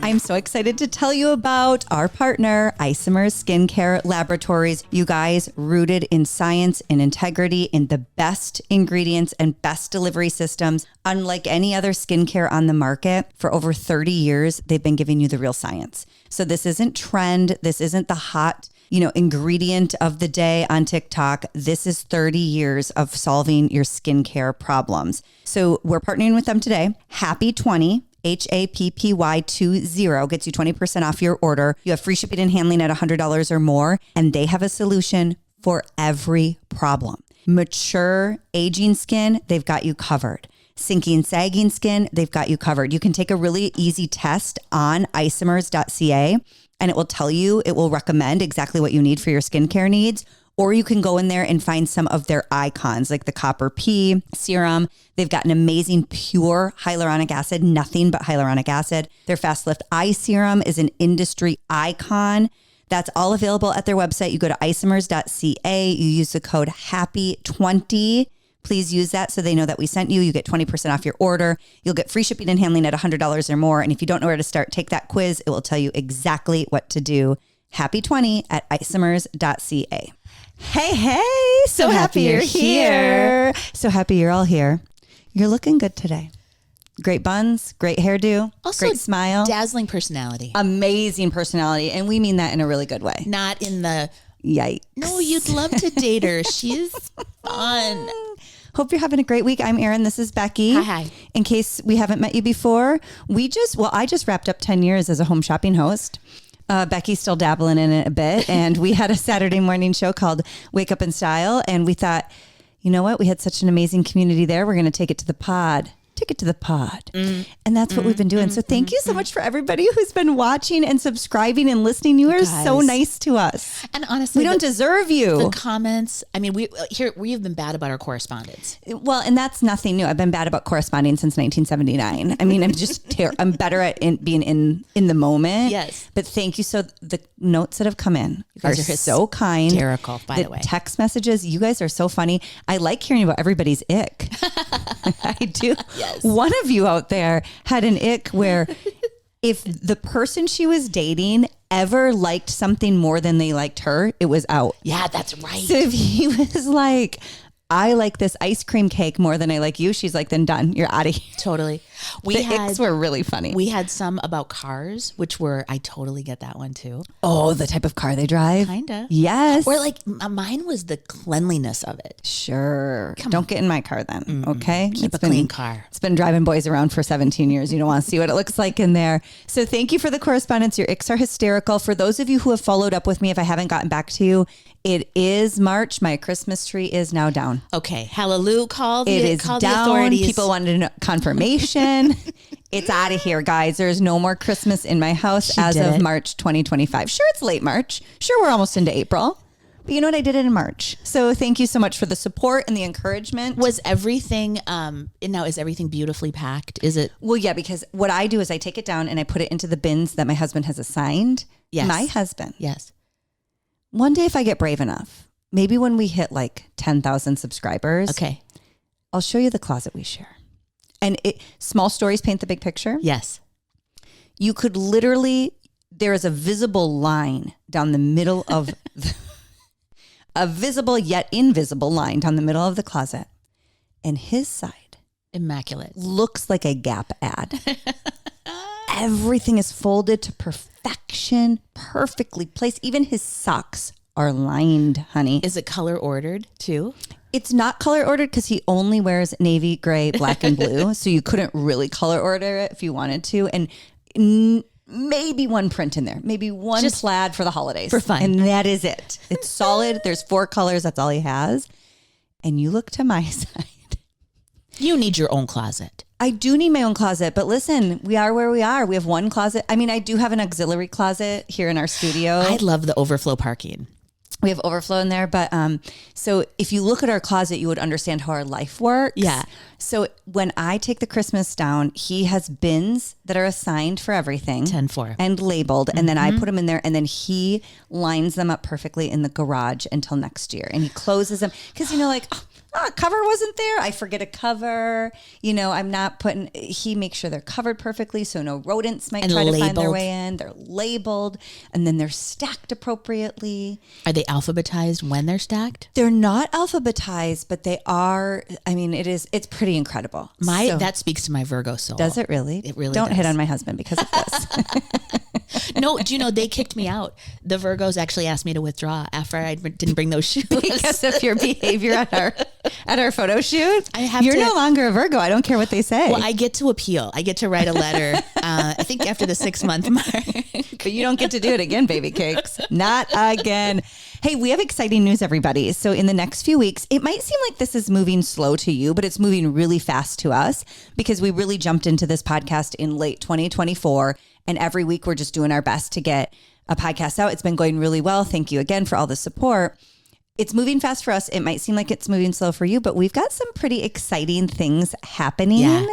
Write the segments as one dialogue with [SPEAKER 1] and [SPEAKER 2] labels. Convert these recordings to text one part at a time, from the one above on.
[SPEAKER 1] I'm so excited to tell you about our partner, Isomers Skincare Laboratories. You guys, rooted in science and integrity, in the best ingredients and best delivery systems. Unlike any other skincare on the market, for over 30 years, they've been giving you the real science. So this isn't trend. This isn't the hot, ingredient of the day on TikTok. This is 30 years of solving your skincare problems. So we're partnering with them today. Happy 20. HAPPY20 gets you 20% off your order. You have free shipping and handling at $100 or more, and they have a solution for every problem. Mature, aging skin, they've got you covered. Sinking, sagging skin, they've got you covered. You can take a really easy test on isomers.ca, and it will recommend exactly what you need for your skincare needs. Or you can go in there and find some of their icons like the Copper P serum. They've got an amazing pure hyaluronic acid, nothing but hyaluronic acid. Their Fast Lift Eye Serum is an industry icon. That's all available at their website. You go to isomers.ca, you use the code HAPPY20. Please use that so they know that we sent you. You get 20% off your order. You'll get free shipping and handling at $100 or more. And if you don't know where to start, take that quiz. It will tell you exactly what to do. Happy 20 at isomers.ca. Hey, so happy you're here. So happy you're all here. You're looking good today. Great buns, great hairdo, also great smile.
[SPEAKER 2] Dazzling personality.
[SPEAKER 1] Amazing personality. And we mean that in a really good way.
[SPEAKER 2] Not in the...
[SPEAKER 1] Yikes.
[SPEAKER 2] No, you'd love to date her. She's fun.
[SPEAKER 1] Hope you're having a great week. I'm Erin. This is Becky.
[SPEAKER 2] Hi.
[SPEAKER 1] In case we haven't met you before, I just wrapped up 10 years as a home shopping host. Becky's still dabbling in it a bit. And we had a Saturday morning show called Wake Up in Style. And we thought, you know what? We had such an amazing community there. We're going to take it to the pod. Take it to the pod. And that's what we've been doing. So thank you so much for everybody who's been watching and subscribing and listening. You are so nice to us.
[SPEAKER 2] And honestly,
[SPEAKER 1] we don't deserve you.
[SPEAKER 2] The comments, I mean, we've been bad about our correspondence.
[SPEAKER 1] Well, and that's nothing new. I've been bad about corresponding since 1979. I mean, I'm better at being in the moment.
[SPEAKER 2] Yes.
[SPEAKER 1] But thank you. So the notes that have come in are so kind.
[SPEAKER 2] Hysterical, by the way.
[SPEAKER 1] Text messages, you guys are so funny. I like hearing about everybody's ick. I do.
[SPEAKER 2] Yes.
[SPEAKER 1] One of you out there had an ick where if the person she was dating ever liked something more than they liked her, it was out.
[SPEAKER 2] Yeah, that's right.
[SPEAKER 1] So if he was like, I like this ice cream cake more than I like you, she's like, then done. You're out of here.
[SPEAKER 2] Totally.
[SPEAKER 1] The icks were really funny.
[SPEAKER 2] We had some about cars, I totally get that one too.
[SPEAKER 1] Oh, the type of car they drive?
[SPEAKER 2] Kinda.
[SPEAKER 1] Yes.
[SPEAKER 2] Or like mine was the cleanliness of it.
[SPEAKER 1] Sure. Don't get in my car then. Okay.
[SPEAKER 2] Keep a clean car.
[SPEAKER 1] It's been driving boys around for 17 years. You don't want to see what it looks like in there. So thank you for the correspondence. Your icks are hysterical. For those of you who have followed up with me, if I haven't gotten back to you, it is March. My Christmas tree is now down.
[SPEAKER 2] Okay. Hallelujah. Call the
[SPEAKER 1] down.
[SPEAKER 2] authorities.
[SPEAKER 1] People wanted to know confirmation. It's out of here, guys. There's no more Christmas in my house as of March 2025. Sure, it's late March. Sure, we're almost into April. But you know what? I did it in March. So thank you so much for the support and the encouragement.
[SPEAKER 2] Was everything, now is everything beautifully packed? Is it?
[SPEAKER 1] Well, yeah, because what I do is I take it down and I put it into the bins that my husband has assigned.
[SPEAKER 2] Yes.
[SPEAKER 1] My husband.
[SPEAKER 2] Yes.
[SPEAKER 1] One day if I get brave enough, maybe when we hit like 10,000 subscribers.
[SPEAKER 2] Okay.
[SPEAKER 1] I'll show you the closet we share. And small stories paint the big picture.
[SPEAKER 2] Yes.
[SPEAKER 1] You could literally, there is a visible line down the middle of, a visible yet invisible line down the middle of the closet. And his side.
[SPEAKER 2] Immaculate.
[SPEAKER 1] Looks like a Gap ad. Everything is folded to perfection, perfectly placed. Even his socks are lined, honey.
[SPEAKER 2] Is it color ordered too?
[SPEAKER 1] It's not color ordered because he only wears navy, gray, black, and blue. So you couldn't really color order it if you wanted to. And maybe one print in there, maybe one just plaid for the holidays.
[SPEAKER 2] For fun.
[SPEAKER 1] And that is it. It's solid. There's 4 colors. That's all he has. And you look to my side.
[SPEAKER 2] You need your own closet.
[SPEAKER 1] I do need my own closet, but listen, we are where we are. We have one closet. I mean, I do have an auxiliary closet here in our studio.
[SPEAKER 2] I love the overflow parking.
[SPEAKER 1] We have overflow in there, but so if you look at our closet, you would understand how our life works.
[SPEAKER 2] Yeah.
[SPEAKER 1] So when I take the Christmas down, he has bins that are assigned for everything.
[SPEAKER 2] 10-4.
[SPEAKER 1] And labeled. And then I put them in there and then he lines them up perfectly in the garage until next year. And he closes them. Because, cover wasn't there. I forget a cover. I'm not putting, he makes sure they're covered perfectly so no rodents might try to find their way in. They're labeled and then they're stacked appropriately.
[SPEAKER 2] Are they alphabetized when they're stacked?
[SPEAKER 1] They're not alphabetized, but they are. I mean, it's pretty incredible.
[SPEAKER 2] That speaks to my Virgo soul.
[SPEAKER 1] Does it really?
[SPEAKER 2] It really
[SPEAKER 1] Don't
[SPEAKER 2] does.
[SPEAKER 1] hit on my husband because of this.
[SPEAKER 2] No, do you know they kicked me out? The Virgos actually asked me to withdraw after I didn't bring those shoes
[SPEAKER 1] because of your behavior at our photo shoot.
[SPEAKER 2] You're
[SPEAKER 1] no longer a Virgo. I don't care what they say.
[SPEAKER 2] Well, I get to appeal. I get to write a letter. I think after the 6-month mark.
[SPEAKER 1] But you don't get to do it again, baby cakes. Not again. Hey, we have exciting news, everybody. So in the next few weeks, it might seem like this is moving slow to you, but it's moving really fast to us because we really jumped into this podcast in late 2024. And every week we're just doing our best to get a podcast out. It's been going really well. Thank you again for all the support. It's moving fast for us. It might seem like it's moving slow for you, but we've got some pretty exciting things happening.
[SPEAKER 2] Yeah.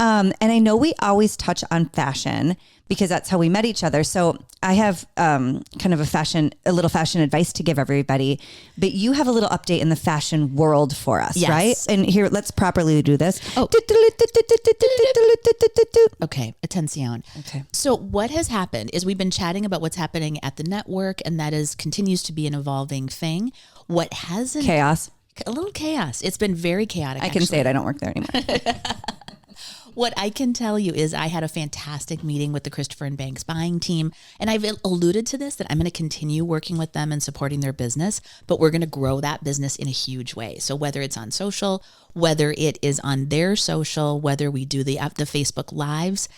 [SPEAKER 1] And I know we always touch on fashion because that's how we met each other. So I have kind of a little fashion advice to give everybody, but you have a little update in the fashion world for us,
[SPEAKER 2] yes.
[SPEAKER 1] right? And here, let's properly do this.
[SPEAKER 2] Oh. Okay, attention.
[SPEAKER 1] Okay.
[SPEAKER 2] So what has happened is we've been chatting about what's happening at the network, and that continues to be an evolving thing. What hasn't?
[SPEAKER 1] Chaos.
[SPEAKER 2] A little chaos. It's been very chaotic.
[SPEAKER 1] I can say it. I don't work there anymore.
[SPEAKER 2] What I can tell you is I had a fantastic meeting with the Christopher & Banks buying team. And I've alluded to this, that I'm going to continue working with them and supporting their business, but we're going to grow that business in a huge way. So whether it's on social, whether it is on their social, whether we do the Facebook Lives,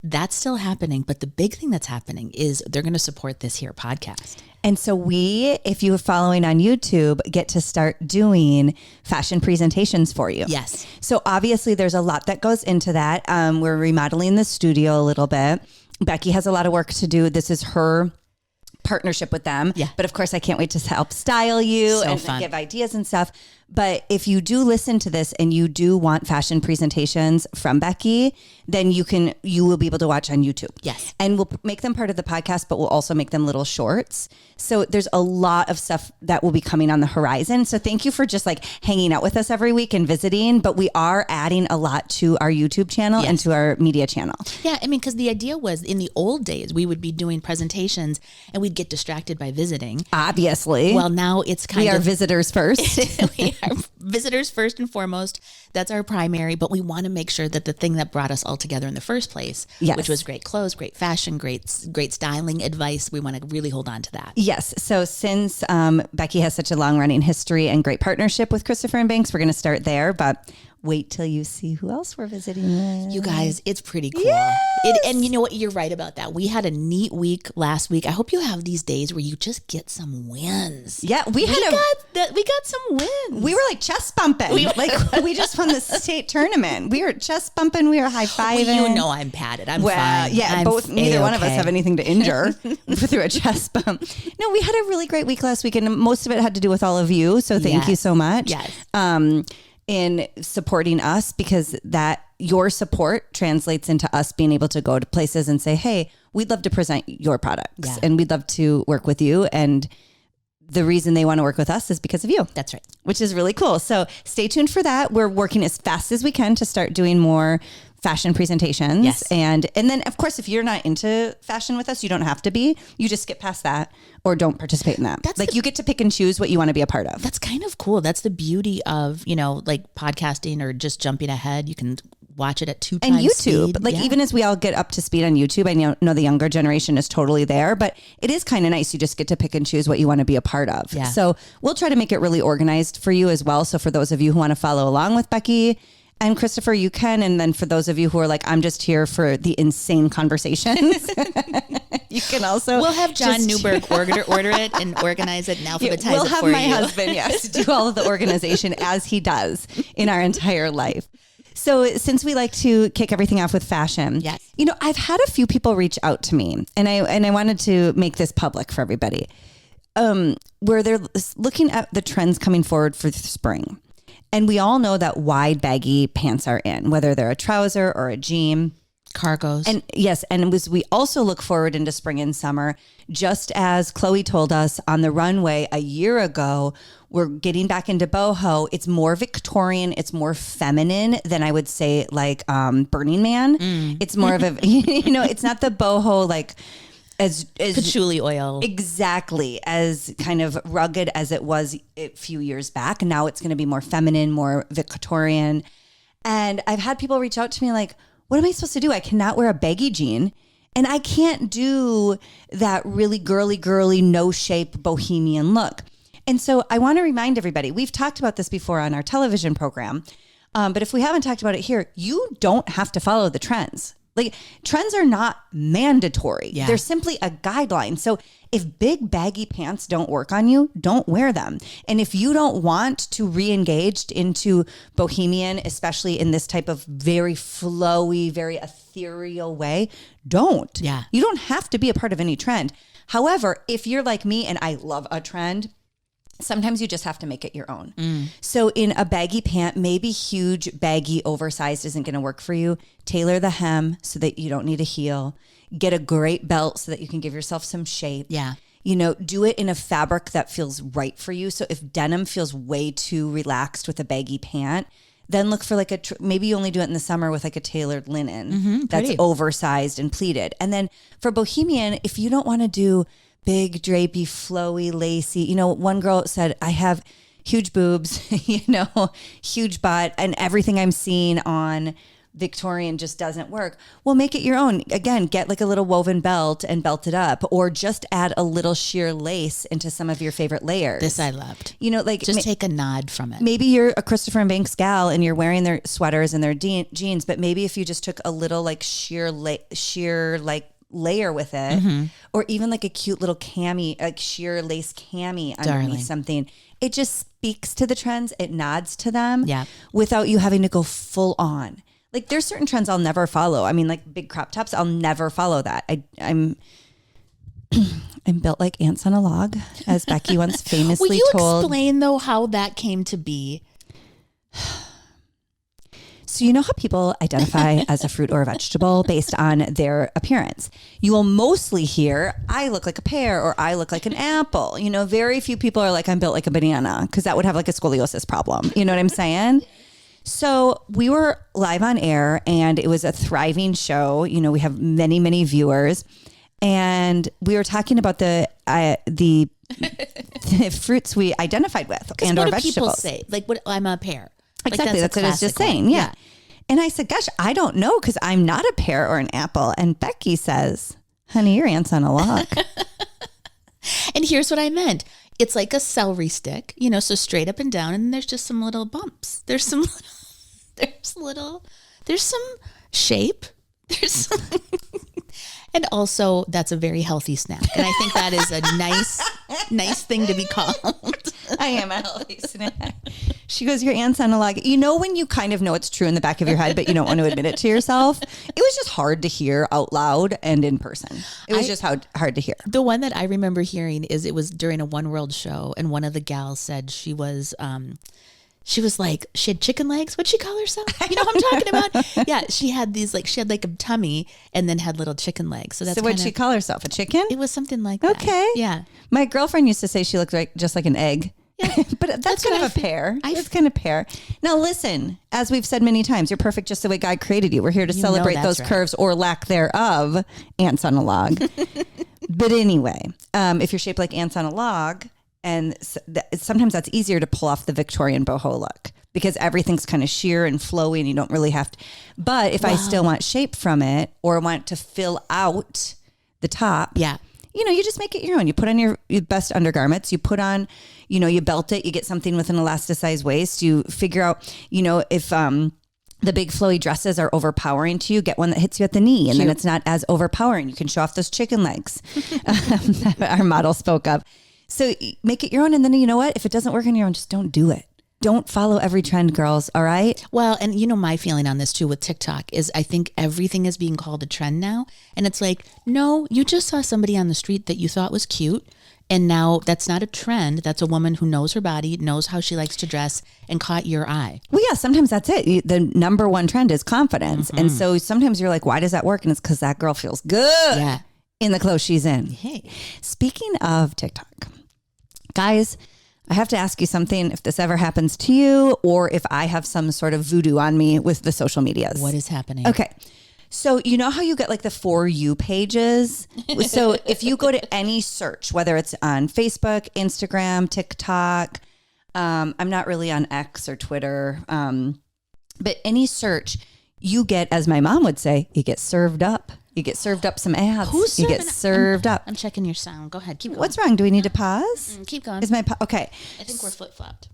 [SPEAKER 2] that's still happening. But the big thing that's happening is they're going to support this here podcast.
[SPEAKER 1] And so if you are following on YouTube, get to start doing fashion presentations for you.
[SPEAKER 2] Yes.
[SPEAKER 1] So obviously there's a lot that goes into that. We're remodeling the studio a little bit. Becky has a lot of work to do. This is her partnership with them.
[SPEAKER 2] Yeah.
[SPEAKER 1] But of course I can't wait to help style you and give ideas and stuff. But if you do listen to this and you do want fashion presentations from Becky, then you will be able to watch on YouTube.
[SPEAKER 2] Yes.
[SPEAKER 1] And we'll make them part of the podcast, but we'll also make them little shorts. So there's a lot of stuff that will be coming on the horizon. So thank you for just like hanging out with us every week and visiting, but we are adding a lot to our YouTube channel and to our media channel.
[SPEAKER 2] Yeah. I mean, because the idea was in the old days, we would be doing presentations and we'd get distracted by visiting.
[SPEAKER 1] Obviously.
[SPEAKER 2] Well, now it's
[SPEAKER 1] we are visitors first.
[SPEAKER 2] We are visitors first and foremost. That's our primary, but we want to make sure that the thing that brought us all together in the first place, which was great clothes, great fashion, great styling advice, we want to really hold on to that.
[SPEAKER 1] Yes. So since Becky has such a long running history and great partnership with Christopher & Banks, we're going to start there, but wait till you see who else we're visiting with.
[SPEAKER 2] You guys, it's pretty cool.
[SPEAKER 1] Yes!
[SPEAKER 2] And you know what? You're right about that. We had a neat week last week. I hope you have these days where you just get some wins.
[SPEAKER 1] Yeah, we got
[SPEAKER 2] some wins.
[SPEAKER 1] We were like chest bumping. We just won the state tournament. We were chest bumping. We were high fiving.
[SPEAKER 2] Well, you know I'm padded. I'm fine.
[SPEAKER 1] Yeah, neither one of us have anything to injure through a chest bump. No, we had a really great week last week, and most of it had to do with all of you. So thank you so much.
[SPEAKER 2] Yes.
[SPEAKER 1] In supporting us, because that your support translates into us being able to go to places and say, hey, we'd love to present your products and we'd love to work with you. And the reason they want to work with us is because of you.
[SPEAKER 2] That's right.
[SPEAKER 1] Which is really cool. So stay tuned for that. We're working as fast as we can to start doing more fashion presentations.
[SPEAKER 2] Yes.
[SPEAKER 1] And then of course, if you're not into fashion with us, you don't have to be. You just skip past that or don't participate in that. You get to pick and choose what you want to be a part of.
[SPEAKER 2] That's kind of cool. That's the beauty of, like podcasting or just jumping ahead. You can watch it at 2 times
[SPEAKER 1] and YouTube.
[SPEAKER 2] speed.
[SPEAKER 1] Even as we all get up to speed on YouTube, I know the younger generation is totally there, but it is kind of nice. You just get to pick and choose what you want to be a part of.
[SPEAKER 2] Yeah.
[SPEAKER 1] So we'll try to make it really organized for you as well. So for those of you who want to follow along with Becky and Christopher, you can. And then for those of you who are like, I'm just here for the insane conversations, you can also.
[SPEAKER 2] We'll have John Newberg order it and organize it and alphabetize it for you.
[SPEAKER 1] We'll have my husband, do all of the organization as he does in our entire life. So since we like to kick everything off with fashion, I've had a few people reach out to me, and I wanted to make this public for everybody, where they're looking at the trends coming forward for spring. And we all know that wide baggy pants are in, whether they're a trouser or a jean.
[SPEAKER 2] Cargos.
[SPEAKER 1] And yes, and we also look forward into spring and summer, just as Chloe told us on the runway a year ago. We're getting back into boho. It's more Victorian. It's more feminine than I would say like Burning Man. It's more of a, it's not the boho like as
[SPEAKER 2] patchouli oil.
[SPEAKER 1] Exactly. As kind of rugged as it was a few years back. Now it's going to be more feminine, more Victorian. And I've had people reach out to me like, what am I supposed to do? I cannot wear a baggy jean. And I can't do that really girly, no shape bohemian look. And so I want to remind everybody, we've talked about this before on our television program, but if we haven't talked about it here, you don't have to follow the trends. Like trends are not mandatory.
[SPEAKER 2] Yeah.
[SPEAKER 1] They're simply a guideline. So if big baggy pants don't work on you, don't wear them. And if you don't want to re-engage into bohemian, especially in this type of very flowy, very ethereal way, don't.
[SPEAKER 2] Yeah.
[SPEAKER 1] You don't have to be a part of any trend. However, if you're like me and I love a trend, sometimes you just have to make it your own. So in a baggy pant, maybe huge, baggy, oversized isn't going to work for you. Tailor the hem so that you don't need a heel. Get a great belt so that you can give yourself some shape.
[SPEAKER 2] Yeah.
[SPEAKER 1] Do it in a fabric that feels right for you. So if denim feels way too relaxed with a baggy pant, then look for like maybe you only do it in the summer with like a tailored linen that's oversized and pleated. And then for bohemian, if you don't want to do big, drapey, flowy, lacy. One girl said, I have huge boobs, huge butt, and everything I'm seeing on Victorian just doesn't work. Well, make it your own. Again, get like a little woven belt and belt it up, or just add a little sheer lace into some of your favorite layers.
[SPEAKER 2] This I loved.
[SPEAKER 1] Like
[SPEAKER 2] take a nod from it.
[SPEAKER 1] Maybe you're a Christopher and Banks gal and you're wearing their sweaters and their jeans, but maybe if you just took a little like sheer like layer with it, or even like a cute little cami, like sheer lace cami underneath something. It just speaks to the trends. It nods to them without you having to go full on. Like there's certain trends I'll never follow. I mean, like big crop tops, I'll never follow that. I'm built like ants on a log, as Becky once famously
[SPEAKER 2] Will you
[SPEAKER 1] told.
[SPEAKER 2] Explain though how that came to be?
[SPEAKER 1] So you know how people identify as a fruit or a vegetable based on their appearance. You will mostly hear, I look like a pear or I look like an apple. Very few people are like, I'm built like a banana, because that would have like a scoliosis problem. You know what I'm saying? So we were live on air and it was a thriving show. We have many, many viewers. And we were talking about the fruits we identified with and
[SPEAKER 2] or
[SPEAKER 1] our
[SPEAKER 2] vegetables. People
[SPEAKER 1] say?
[SPEAKER 2] Like, I'm a pear.
[SPEAKER 1] Exactly. That's what I was just saying. Yeah. And I said, gosh, I don't know, because I'm not a pear or an apple. And Becky says, honey, your aunt's on a log.
[SPEAKER 2] And here's what I meant. It's like a celery stick, so straight up and down. And there's just some little bumps. There's some shape. There's some, and also that's a very healthy snack. And I think that is a nice thing to be called.
[SPEAKER 1] I am a healthy snack. She goes, your aunt's on a log. When you kind of know it's true in the back of your head, but you don't want to admit it to yourself. It was just hard to hear out loud and in person. It was just hard to hear.
[SPEAKER 2] The one that I remember hearing is it was during a One World show, and one of the gals said she was like, she had chicken legs. What'd she call herself? You know what I'm talking about? Yeah, she had like a tummy and then had little chicken legs. So
[SPEAKER 1] what'd she call herself? A chicken?
[SPEAKER 2] It was something like that.
[SPEAKER 1] Okay.
[SPEAKER 2] Yeah.
[SPEAKER 1] My girlfriend used to say she looked just like an egg. Yeah. But that's kind of a pear. It's kind of pear. Now listen, as we've said many times, you're perfect just the way God created you. We're here to celebrate those curves or lack thereof. Ants on a log. But anyway, if you're shaped like ants on a log, and sometimes that's easier to pull off the Victorian boho look because everything's kind of sheer and flowy and you don't really have to. But if I still want shape from it or want to fill out the top, you just make it your own. You put on your best undergarments. You put on, you belt it. You get something with an elasticized waist. You figure out, if the big flowy dresses are overpowering to you, get one that hits you at the knee, and then it's not as overpowering. You can show off those chicken legs that our model spoke of. So make it your own. And then you know what? If it doesn't work on your own, just don't do it. Don't follow every trend, girls. All right.
[SPEAKER 2] Well, and my feeling on this too with TikTok is I think everything is being called a trend now. And it's like, no, you just saw somebody on the street that you thought was cute And now that's not a trend. That's a woman who knows her body, knows how she likes to dress, and caught your eye.
[SPEAKER 1] Well, yeah, sometimes that's it. The number one trend is confidence. And so sometimes you're like, why does that work? And it's because that girl feels good in the clothes she's in.
[SPEAKER 2] Hey.
[SPEAKER 1] Speaking of TikTok, guys, I have to ask you something. If this ever happens to you, or if I have some sort of voodoo on me with the social medias.
[SPEAKER 2] What is happening?
[SPEAKER 1] Okay. So you know how you get like the For You pages? So if you go to any search, whether it's on Facebook, Instagram, TikTok, I'm not really on X or Twitter, but any search, you get, as my mom would say, you get served up. You get served up some ads.
[SPEAKER 2] Who's
[SPEAKER 1] you get
[SPEAKER 2] serving-
[SPEAKER 1] served up.
[SPEAKER 2] I'm checking your sound. Go ahead. Keep going.
[SPEAKER 1] What's wrong? Do we need to pause?
[SPEAKER 2] Keep going.
[SPEAKER 1] Is my okay?
[SPEAKER 2] I think we're flip-flopped.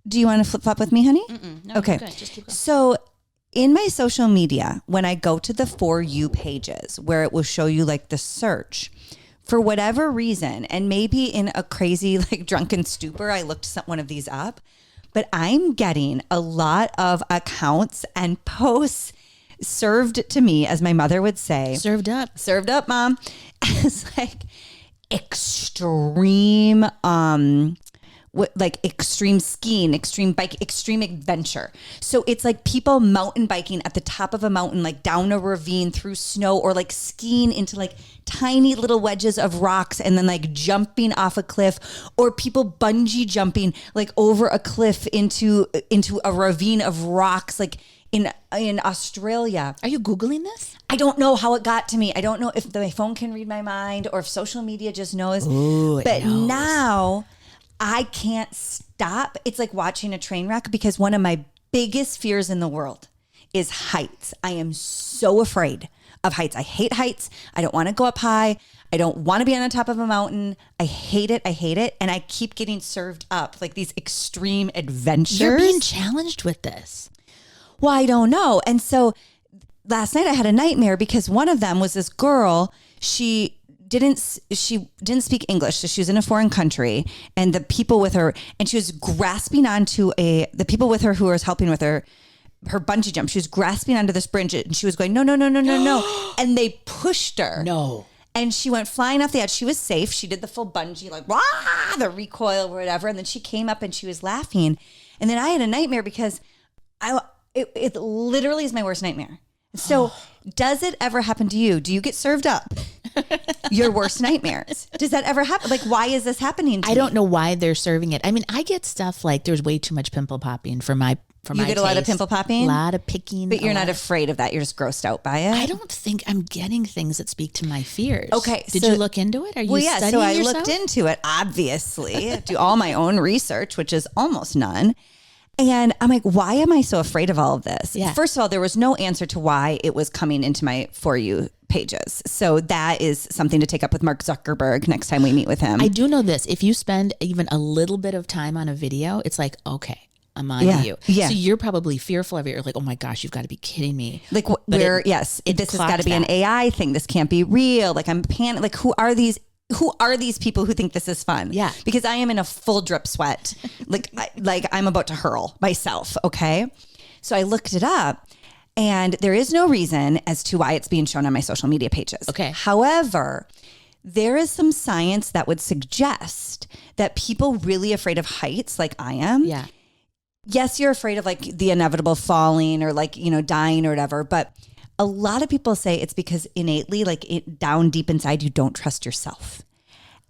[SPEAKER 1] Do you want to flip flop with me, honey?
[SPEAKER 2] No,
[SPEAKER 1] Okay.
[SPEAKER 2] you're good. Just keep going.
[SPEAKER 1] So in my social media, when I go to the For You pages where it will show you like the search, for whatever reason, and maybe in a crazy like drunken stupor, I looked one of these up, but I'm getting a lot of accounts and posts served to me, as my mother would say.
[SPEAKER 2] Served up,
[SPEAKER 1] Mom. As like extreme, like extreme skiing, extreme bike, extreme adventure. So it's like people mountain biking at the top of a mountain, like down a ravine through snow, or like skiing into like tiny little wedges of rocks and then like jumping off a cliff, or people bungee jumping like over a cliff into a ravine of rocks, like in Australia.
[SPEAKER 2] Are you Googling this?
[SPEAKER 1] I don't know how it got to me. I don't know if my phone can read my mind or if social media just knows.
[SPEAKER 2] Ooh,
[SPEAKER 1] but now I can't stop. It's like watching a train wreck, because one of my biggest fears in the world is heights. I am so afraid of heights. I hate heights. I don't want to go up high. I don't want to be on the top of a mountain. I hate it. And I keep getting served up like these extreme adventures.
[SPEAKER 2] You're being challenged with this.
[SPEAKER 1] Well, I don't know. And so last night I had a nightmare, because one of them was this girl. She didn't speak English. So she was in a foreign country, and the people with her, and she was grasping onto the people with her who was helping with her bungee jump. She was grasping onto this bridge, and she was going, no. And they pushed her.
[SPEAKER 2] No.
[SPEAKER 1] And she went flying off the edge. She was safe. She did the full bungee, like, rah, the recoil or whatever. And then she came up and she was laughing. And then I had a nightmare, because it literally is my worst nightmare. So does it ever happen to you? Do you get served up your worst nightmares? Does that ever happen? Like, why is this happening to
[SPEAKER 2] I don't know why they're serving it. I mean, I get stuff like there's way too much pimple popping for my
[SPEAKER 1] You get a lot of
[SPEAKER 2] taste.
[SPEAKER 1] pimple popping?
[SPEAKER 2] A lot of picking.
[SPEAKER 1] But you're not afraid of that. You're just grossed out by it.
[SPEAKER 2] I don't think I'm getting things that speak to my fears.
[SPEAKER 1] Okay.
[SPEAKER 2] Did
[SPEAKER 1] so-
[SPEAKER 2] you look into it? Are you studying
[SPEAKER 1] so I
[SPEAKER 2] yourself?
[SPEAKER 1] looked into it, obviously, do all my own research, which is almost none. And I'm like, why am I so afraid of all of this?
[SPEAKER 2] Yeah.
[SPEAKER 1] First of all, there was no answer to why it was coming into my For You pages. So that is something to take up with Mark Zuckerberg next time we meet with him.
[SPEAKER 2] I do know this. If you spend even a little bit of time on a video, it's like, okay, I'm on to you.
[SPEAKER 1] Yeah.
[SPEAKER 2] So you're probably fearful of it. You're like, oh my gosh, you've got to be kidding me.
[SPEAKER 1] Like
[SPEAKER 2] But
[SPEAKER 1] this has got to be an AI thing. This can't be real. Like I'm panicked. Like who are these people who think this is fun?
[SPEAKER 2] Yeah.
[SPEAKER 1] Because I am in a full drip sweat. like I'm about to hurl myself. Okay. So I looked it up, and there is no reason as to why it's being shown on my social media pages.
[SPEAKER 2] Okay.
[SPEAKER 1] However, there is some science that would suggest that people really afraid of heights, like I am.
[SPEAKER 2] Yeah.
[SPEAKER 1] Yes, you're afraid of like the inevitable falling or like, dying or whatever. But a lot of people say it's because innately, like down deep inside, you don't trust yourself.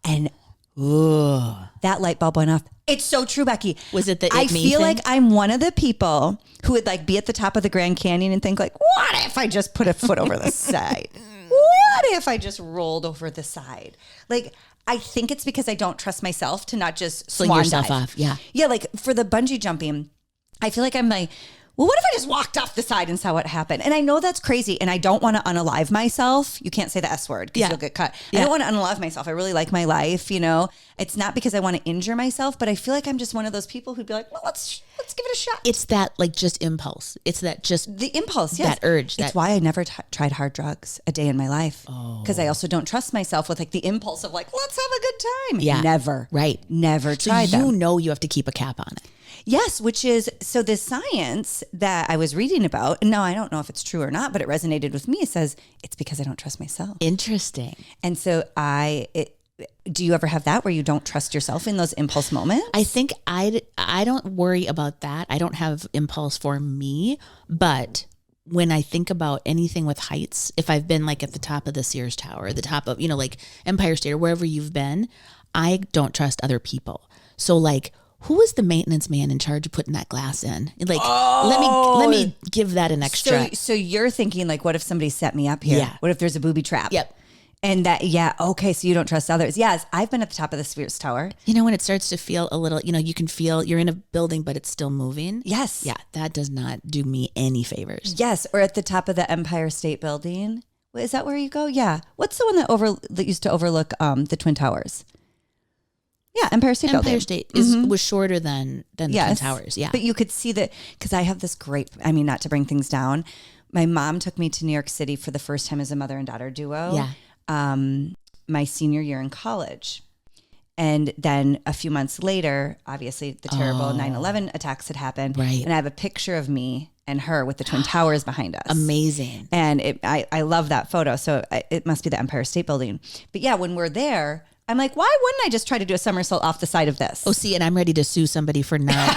[SPEAKER 1] And that light bulb went off. It's so true, Becky.
[SPEAKER 2] Was it the
[SPEAKER 1] I
[SPEAKER 2] it me
[SPEAKER 1] feel
[SPEAKER 2] thing?
[SPEAKER 1] like I'm one of the people who would like be at the top of the Grand Canyon and think like, what if I just put a foot over the side? What if I just rolled over the side? Like, I think it's because I don't trust myself to not just
[SPEAKER 2] Fling
[SPEAKER 1] swan
[SPEAKER 2] yourself
[SPEAKER 1] dive.
[SPEAKER 2] off. Yeah.
[SPEAKER 1] Yeah, like for the bungee jumping, I feel like I'm like, well, what if I just walked off the side and saw what happened? And I know that's crazy, and I don't want to unalive myself. You can't say the S word because you'll get cut. I don't want to unalive myself. I really like my life, It's not because I want to injure myself, but I feel like I'm just one of those people who'd be like, well, let's give it a shot.
[SPEAKER 2] It's that like just impulse. It's that just
[SPEAKER 1] The impulse, yes.
[SPEAKER 2] that urge.
[SPEAKER 1] It's why I never tried hard drugs a day in my life. Because I also don't trust myself with like the impulse of like, let's have a good time.
[SPEAKER 2] Yeah.
[SPEAKER 1] Never.
[SPEAKER 2] Right.
[SPEAKER 1] Never tried
[SPEAKER 2] So
[SPEAKER 1] them.
[SPEAKER 2] you have to keep a cap on it.
[SPEAKER 1] Yes, which is, so the science that I was reading about, and now I don't know if it's true or not, but it resonated with me. It says, it's because I don't trust myself.
[SPEAKER 2] Interesting.
[SPEAKER 1] And so do you ever have that where you don't trust yourself in those impulse moments?
[SPEAKER 2] I think I don't worry about that. I don't have impulse for me, but when I think about anything with heights, if I've been like at the top of the Sears Tower, the top of, like Empire State or wherever you've been, I don't trust other people. So like, who is the maintenance man in charge of putting that glass in? Like, let me give that an extra.
[SPEAKER 1] So you're thinking like, what if somebody set me up here?
[SPEAKER 2] Yeah.
[SPEAKER 1] What if there's a booby trap?
[SPEAKER 2] Yep.
[SPEAKER 1] And that, okay, so you don't trust others. Yes, I've been at the top of the Sears Tower.
[SPEAKER 2] When it starts to feel a little, you can feel you're in a building, but it's still moving.
[SPEAKER 1] Yes.
[SPEAKER 2] Yeah, that does not do me any favors.
[SPEAKER 1] Yes, or at the top of the Empire State Building. Is that where you go? Yeah. What's the one that used to overlook the Twin Towers? Yeah, Empire State Building.
[SPEAKER 2] Empire State was shorter than the Twin Towers. Yeah.
[SPEAKER 1] But you could see that, because I have this not to bring things down. My mom took me to New York City for the first time as a mother and daughter duo.
[SPEAKER 2] Yeah.
[SPEAKER 1] My senior year in college. And then a few months later, obviously the terrible 9/11 attacks had happened.
[SPEAKER 2] Right.
[SPEAKER 1] And I have a picture of me and her with the Twin Towers behind us. Amazing. And I love that photo. So it must be the Empire State Building. But yeah, when we're there, I'm like, why wouldn't I just try to do a somersault off the side of this?
[SPEAKER 2] Oh, see, and I'm ready to sue somebody for not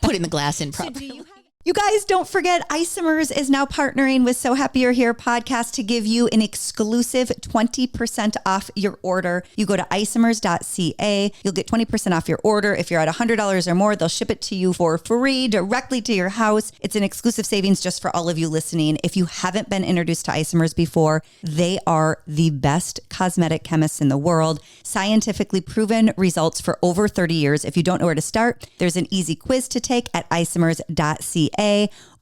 [SPEAKER 2] putting the glass in properly.
[SPEAKER 1] You guys, don't forget, Isomers is now partnering with So Happy You're Here podcast to give you an exclusive 20% off your order. You go to isomers.ca. You'll get 20% off your order. If you're at $100 or more, they'll ship it to you for free directly to your house. It's an exclusive savings just for all of you listening. If you haven't been introduced to Isomers before, they are the best cosmetic chemists in the world. Scientifically proven results for over 30 years. If you don't know where to start, there's an easy quiz to take at isomers.ca.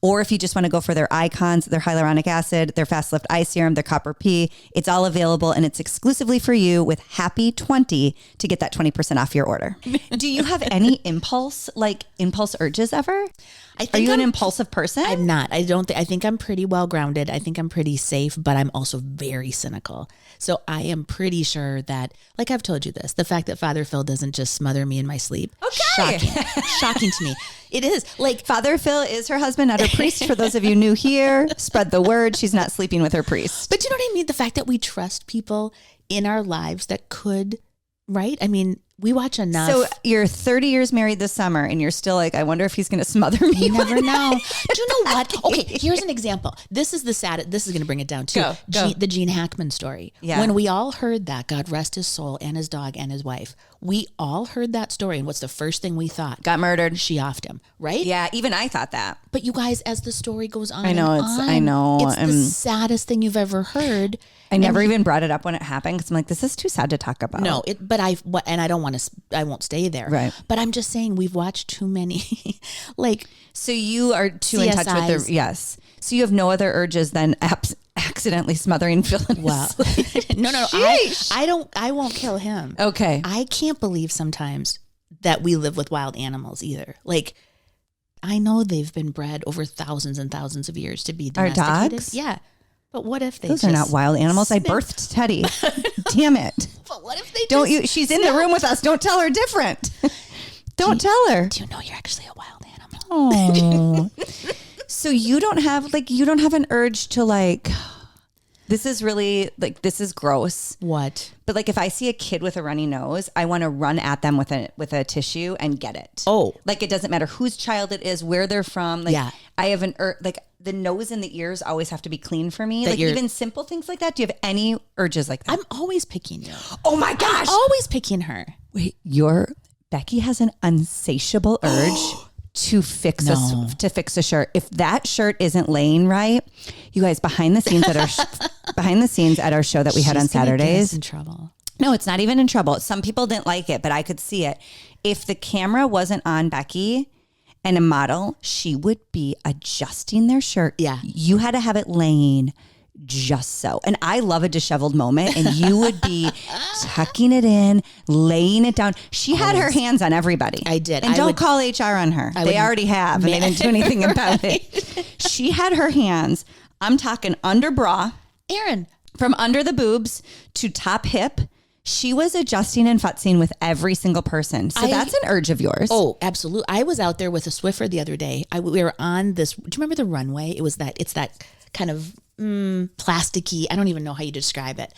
[SPEAKER 1] Or if you just want to go for their icons, their hyaluronic acid, their fast lift eye serum, their copper P, it's all available and it's exclusively for you with Happy 20 to get that 20% off your order. Do you have any impulse urges ever? Are you an impulsive person?
[SPEAKER 2] I'm not. I think I'm pretty well grounded. I think I'm pretty safe, but I'm also very cynical. So I am pretty sure that, like I've told you this, the fact that Father Phil doesn't just smother me in my sleep.
[SPEAKER 1] Okay.
[SPEAKER 2] Shocking to me. It is. Like,
[SPEAKER 1] Father Phil is her husband, not her priest. For those of you new here, spread the word. She's not sleeping with her priest.
[SPEAKER 2] But you know what I mean? The fact that we trust people in our lives that could, right? I mean, we watch enough.
[SPEAKER 1] So you're 30 years married this summer and you're still like, I wonder if he's going to smother me.
[SPEAKER 2] You never know. Do you know what? Okay, here's an example. This is this is going to bring it down too.
[SPEAKER 1] Go.
[SPEAKER 2] The Gene Hackman story.
[SPEAKER 1] Yeah.
[SPEAKER 2] When we all heard that, God rest his soul and his dog and his wife, we all heard that story. And what's the first thing we thought?
[SPEAKER 1] Got murdered.
[SPEAKER 2] She offed him, right?
[SPEAKER 1] Yeah, even I thought that.
[SPEAKER 2] But you guys, as the story goes on,
[SPEAKER 1] I know.
[SPEAKER 2] It's the saddest thing you've ever heard.
[SPEAKER 1] I never even brought it up when it happened because I'm like, this is too sad to talk about.
[SPEAKER 2] No, I don't want to, I won't stay there.
[SPEAKER 1] Right.
[SPEAKER 2] But I'm just saying we've watched too many,
[SPEAKER 1] So you are too
[SPEAKER 2] CSIs.
[SPEAKER 1] in touch with yes. So you have no other urges than accidentally smothering Phil in his sleep.
[SPEAKER 2] No. I won't kill him.
[SPEAKER 1] Okay.
[SPEAKER 2] I can't believe sometimes that we live with wild animals either. Like, I know they've been bred over thousands and thousands of years to be domesticated.
[SPEAKER 1] Our dogs?
[SPEAKER 2] Yeah. But what if
[SPEAKER 1] Those are not wild animals. I birthed Teddy. Damn it.
[SPEAKER 2] But what if they
[SPEAKER 1] don't you? She's in the room with us. Don't tell her different. Don't tell her.
[SPEAKER 2] Do you know you're actually a wild animal?
[SPEAKER 1] Oh. So you don't have an urge to this is really this is gross.
[SPEAKER 2] What?
[SPEAKER 1] But if I see a kid with a runny nose, I want to run at them with a tissue and get it.
[SPEAKER 2] Oh.
[SPEAKER 1] It doesn't matter whose child it is, where they're from.
[SPEAKER 2] Yeah.
[SPEAKER 1] I have the nose and the ears always have to be clean for me. Even simple things like that. Do you have any urges like that?
[SPEAKER 2] I'm always picking you.
[SPEAKER 1] Oh my gosh.
[SPEAKER 2] I'm always picking her.
[SPEAKER 1] Wait, Becky has an insatiable urge to fix a shirt. If that shirt isn't laying right, you guys, behind the scenes at our show that we had on Saturdays.
[SPEAKER 2] In trouble.
[SPEAKER 1] No, it's not even in trouble. Some people didn't like it, but I could see it. If the camera wasn't on Becky and a model, she would be adjusting their shirt.
[SPEAKER 2] Yeah.
[SPEAKER 1] You had to have it laying just so. And I love a disheveled moment, and you would be tucking it in, laying it down. She had her hands on everybody.
[SPEAKER 2] I did.
[SPEAKER 1] And don't call HR on her. They already have, and they didn't do anything about it. She had her hands, I'm talking under bra.
[SPEAKER 2] Aaron.
[SPEAKER 1] From under the boobs to top hip. She was adjusting and futzing with every single person. So that's an urge of yours.
[SPEAKER 2] Oh, absolutely. I was out there with a Swiffer the other day. We were on this. Do you remember the runway? It's that kind of plasticky. I don't even know how you describe it.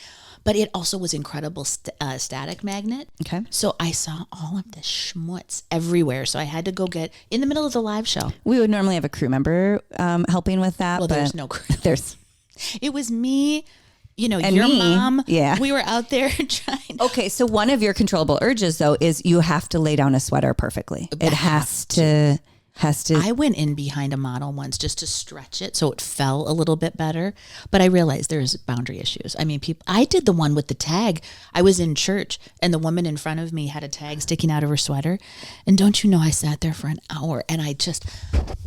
[SPEAKER 2] but it also was incredible static magnet.
[SPEAKER 1] Okay.
[SPEAKER 2] So I saw all of this schmutz everywhere. So I had to go get in the middle of the live show.
[SPEAKER 1] We would normally have a crew member helping with that.
[SPEAKER 2] Well,
[SPEAKER 1] but
[SPEAKER 2] there's no crew.
[SPEAKER 1] There's.
[SPEAKER 2] It was me, and
[SPEAKER 1] your
[SPEAKER 2] mom.
[SPEAKER 1] Yeah.
[SPEAKER 2] We were out there trying.
[SPEAKER 1] Okay. So one of your controllable urges though is you have to lay down a sweater perfectly. It has to.
[SPEAKER 2] I went in behind a model once just to stretch it so it fell a little bit better, but I realized there's boundary issues. I mean, I did the one with the tag. I was in church and the woman in front of me had a tag sticking out of her sweater. And don't you know, I sat there for an hour and I just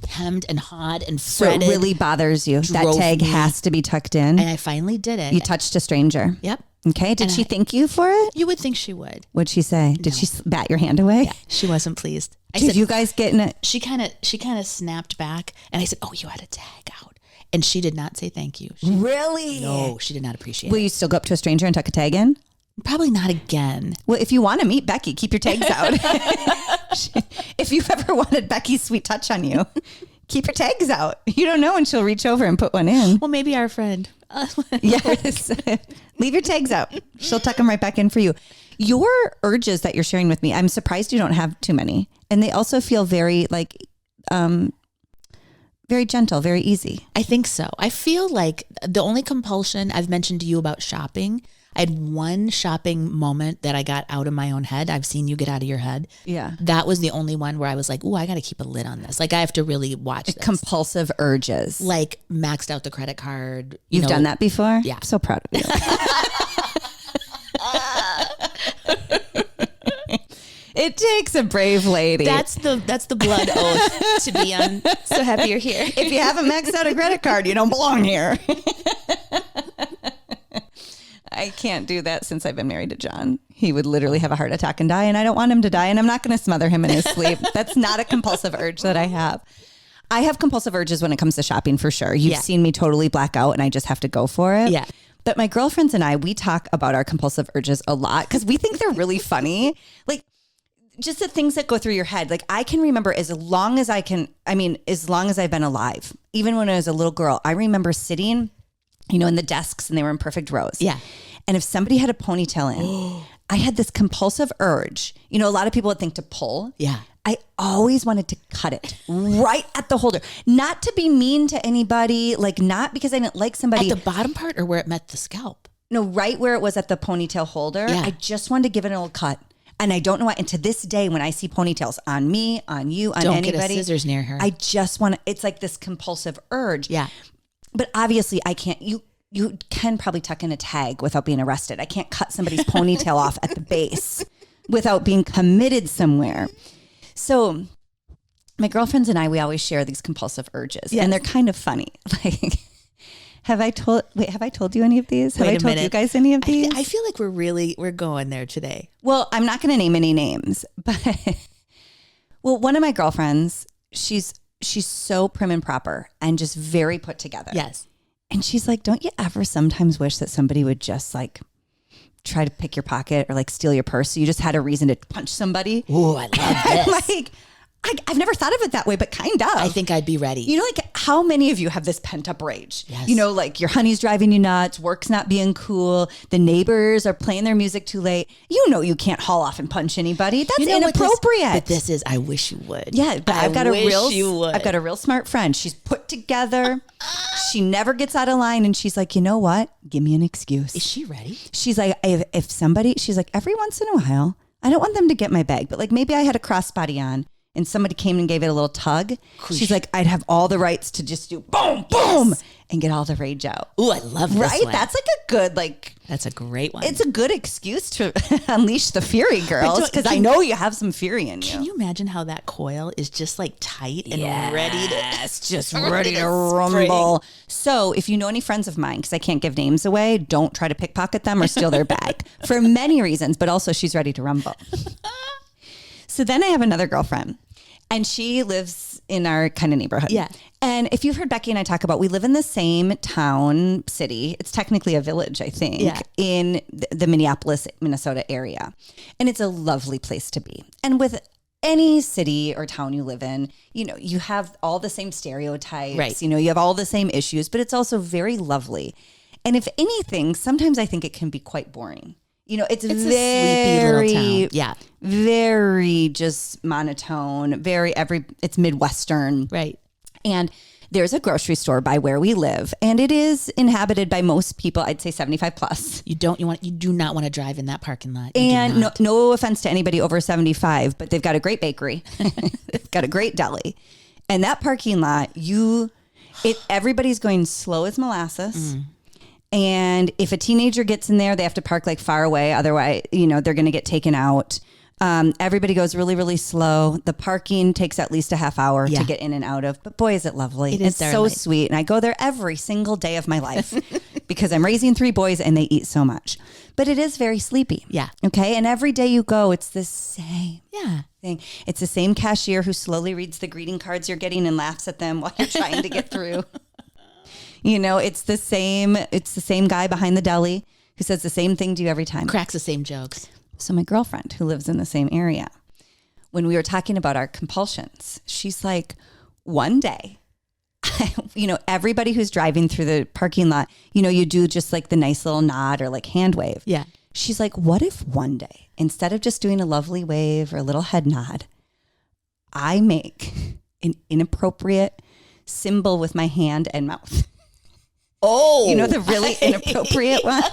[SPEAKER 2] hemmed and hawed and fretted.
[SPEAKER 1] So it really bothers you. That tag has to be tucked in.
[SPEAKER 2] And I finally did it.
[SPEAKER 1] You touched a stranger.
[SPEAKER 2] Yep.
[SPEAKER 1] Okay. Did she thank you for it?
[SPEAKER 2] You would think she would.
[SPEAKER 1] What'd she say? Did she bat your hand away?
[SPEAKER 2] Yeah, she wasn't pleased. I
[SPEAKER 1] Did
[SPEAKER 2] said,
[SPEAKER 1] you guys get in it?
[SPEAKER 2] She kind of snapped back, and I said, "Oh, you had a tag out," and she did not say thank you.
[SPEAKER 1] Really?
[SPEAKER 2] No, she did not appreciate
[SPEAKER 1] Will
[SPEAKER 2] it.
[SPEAKER 1] you still go up to a stranger and tuck a tag in?
[SPEAKER 2] Probably not again.
[SPEAKER 1] Well, if you want to meet Becky, keep your tags out. If you've ever wanted Becky's sweet touch on you, keep your tags out. You don't know when she'll reach over and put one in.
[SPEAKER 2] Well, maybe our friend.
[SPEAKER 1] Yes. Leave your tags out. She'll tuck them right back in for you. Your urges that you're sharing with me, I'm surprised you don't have too many. And they also feel very very gentle, very easy.
[SPEAKER 2] I think so. I feel like the only compulsion I've mentioned to you about shopping, I had one shopping moment that I got out of my own head. I've seen you get out of your head.
[SPEAKER 1] Yeah.
[SPEAKER 2] That was the only one where I was like, "Ooh, I got to keep a lid on this. Like, I have to really watch this."
[SPEAKER 1] Compulsive urges.
[SPEAKER 2] Like maxed out the credit card.
[SPEAKER 1] You've done that before?
[SPEAKER 2] Yeah.
[SPEAKER 1] I'm so proud of you. It takes a brave lady.
[SPEAKER 2] That's the blood oath to be on. So happy you're here.
[SPEAKER 1] If you haven't maxed out a credit card, you don't belong here. I can't do that since I've been married to John. He would literally have a heart attack and die, and I don't want him to die, and I'm not going to smother him in his sleep. That's not a compulsive urge that I have. I have compulsive urges when it comes to shopping for sure. You've seen me totally black out, and I just have to go for it.
[SPEAKER 2] Yeah.
[SPEAKER 1] But my girlfriends and I, we talk about our compulsive urges a lot because we think they're really funny. Like, just the things that go through your head. Like, I can remember as long as I've been alive, even when I was a little girl, I remember sitting, in the desks and they were in perfect rows.
[SPEAKER 2] Yeah.
[SPEAKER 1] And if somebody had a ponytail in, I had this compulsive urge. A lot of people would think to pull.
[SPEAKER 2] Yeah.
[SPEAKER 1] I always wanted to cut it right at the holder, not to be mean to anybody, like not because I didn't like somebody.
[SPEAKER 2] At the bottom part or where it met the scalp?
[SPEAKER 1] No, right where it was at the ponytail holder.
[SPEAKER 2] Yeah.
[SPEAKER 1] I just wanted to give it a little cut. And I don't know why. And to this day, when I see ponytails on me, on you, on
[SPEAKER 2] Don't
[SPEAKER 1] anybody,
[SPEAKER 2] get a scissors near her.
[SPEAKER 1] I just want to, it's like this compulsive urge.
[SPEAKER 2] Yeah.
[SPEAKER 1] But obviously I can't, you can probably tuck in a tag without being arrested. I can't cut somebody's ponytail off at the base without being committed somewhere. So my girlfriends and I, we always share these compulsive urges, and they're kind of funny. Like, have I told you any of these? Have I told you guys any of these?
[SPEAKER 2] I feel like we're going there today.
[SPEAKER 1] Well, I'm not going to name any names, but one of my girlfriends, she's so prim and proper and just very put together.
[SPEAKER 2] Yes.
[SPEAKER 1] And she's like, don't you ever sometimes wish that somebody would just like try to pick your pocket or like steal your purse? So you just had a reason to punch somebody.
[SPEAKER 2] Ooh, I love this.
[SPEAKER 1] I'm like, I've never thought of it that way, but kind of.
[SPEAKER 2] I think I'd be ready.
[SPEAKER 1] Like how many of you have this pent up rage?
[SPEAKER 2] Yes.
[SPEAKER 1] Like your honey's driving you nuts, work's not being cool, the neighbors are playing their music too late. You can't haul off and punch anybody. That's inappropriate.
[SPEAKER 2] But this is, I wish you would.
[SPEAKER 1] Yeah, but I've got a real smart friend. She's put together. She never gets out of line, and she's like, you know what? Give me an excuse.
[SPEAKER 2] Is she ready?
[SPEAKER 1] She's like, if somebody, she's like, every once in a while, I don't want them to get my bag, but like maybe I had a crossbody on and somebody came and gave it a little tug. She's like, I'd have all the rights to just do boom, boom, and get all the rage out.
[SPEAKER 2] Ooh, I love this
[SPEAKER 1] right?
[SPEAKER 2] one.
[SPEAKER 1] That's like a good,
[SPEAKER 2] that's a great one.
[SPEAKER 1] It's a good excuse to unleash the fury, girls, because I know you have some fury in you.
[SPEAKER 2] Can you imagine how that coil is just like tight and ready
[SPEAKER 1] to rumble. So if you know any friends of mine, because I can't give names away, don't try to pickpocket them or steal their bag for many reasons, but also she's ready to rumble. So then I have another girlfriend, and she lives in our kind of neighborhood.
[SPEAKER 2] Yeah.
[SPEAKER 1] And if you've heard Becky and I talk about, we live in the same town, city. It's technically a village, I think, in the Minneapolis, Minnesota area. And it's a lovely place to be. And with any city or town you live in, you have all the same stereotypes,
[SPEAKER 2] right.
[SPEAKER 1] You have all the same issues, but it's also very lovely. And if anything, sometimes I think it can be quite boring. You know, it's
[SPEAKER 2] a sleepy little town. Yeah.
[SPEAKER 1] Very just monotone, it's Midwestern.
[SPEAKER 2] Right.
[SPEAKER 1] And there's a grocery store by where we live, and it is inhabited by most people, I'd say 75 plus.
[SPEAKER 2] You do not want to drive in that parking lot.
[SPEAKER 1] And no offense to anybody over 75, but they've got a great bakery. They've got a great deli. And that parking lot, everybody's going slow as molasses. And if a teenager gets in there, they have to park like far away. Otherwise, they're going to get taken out. Everybody goes really, really slow. The parking takes at least a half hour to get in and out of. But boy, is it lovely. It's so sweet. And I go there every single day of my life because I'm raising 3 boys and they eat so much. But it is very sleepy.
[SPEAKER 2] Yeah.
[SPEAKER 1] Okay. And every day you go, it's the same thing. It's the same cashier who slowly reads the greeting cards you're getting and laughs at them while you're trying to get through. It's the same guy behind the deli who says the same thing to you every time.
[SPEAKER 2] Cracks the same jokes.
[SPEAKER 1] So my girlfriend who lives in the same area, when we were talking about our compulsions, she's like, one day, everybody who's driving through the parking lot, you do just like the nice little nod or like hand wave.
[SPEAKER 2] Yeah.
[SPEAKER 1] She's like, what if one day, instead of just doing a lovely wave or a little head nod, I make an inappropriate symbol with my hand and mouth?
[SPEAKER 2] Oh,
[SPEAKER 1] the really inappropriate one.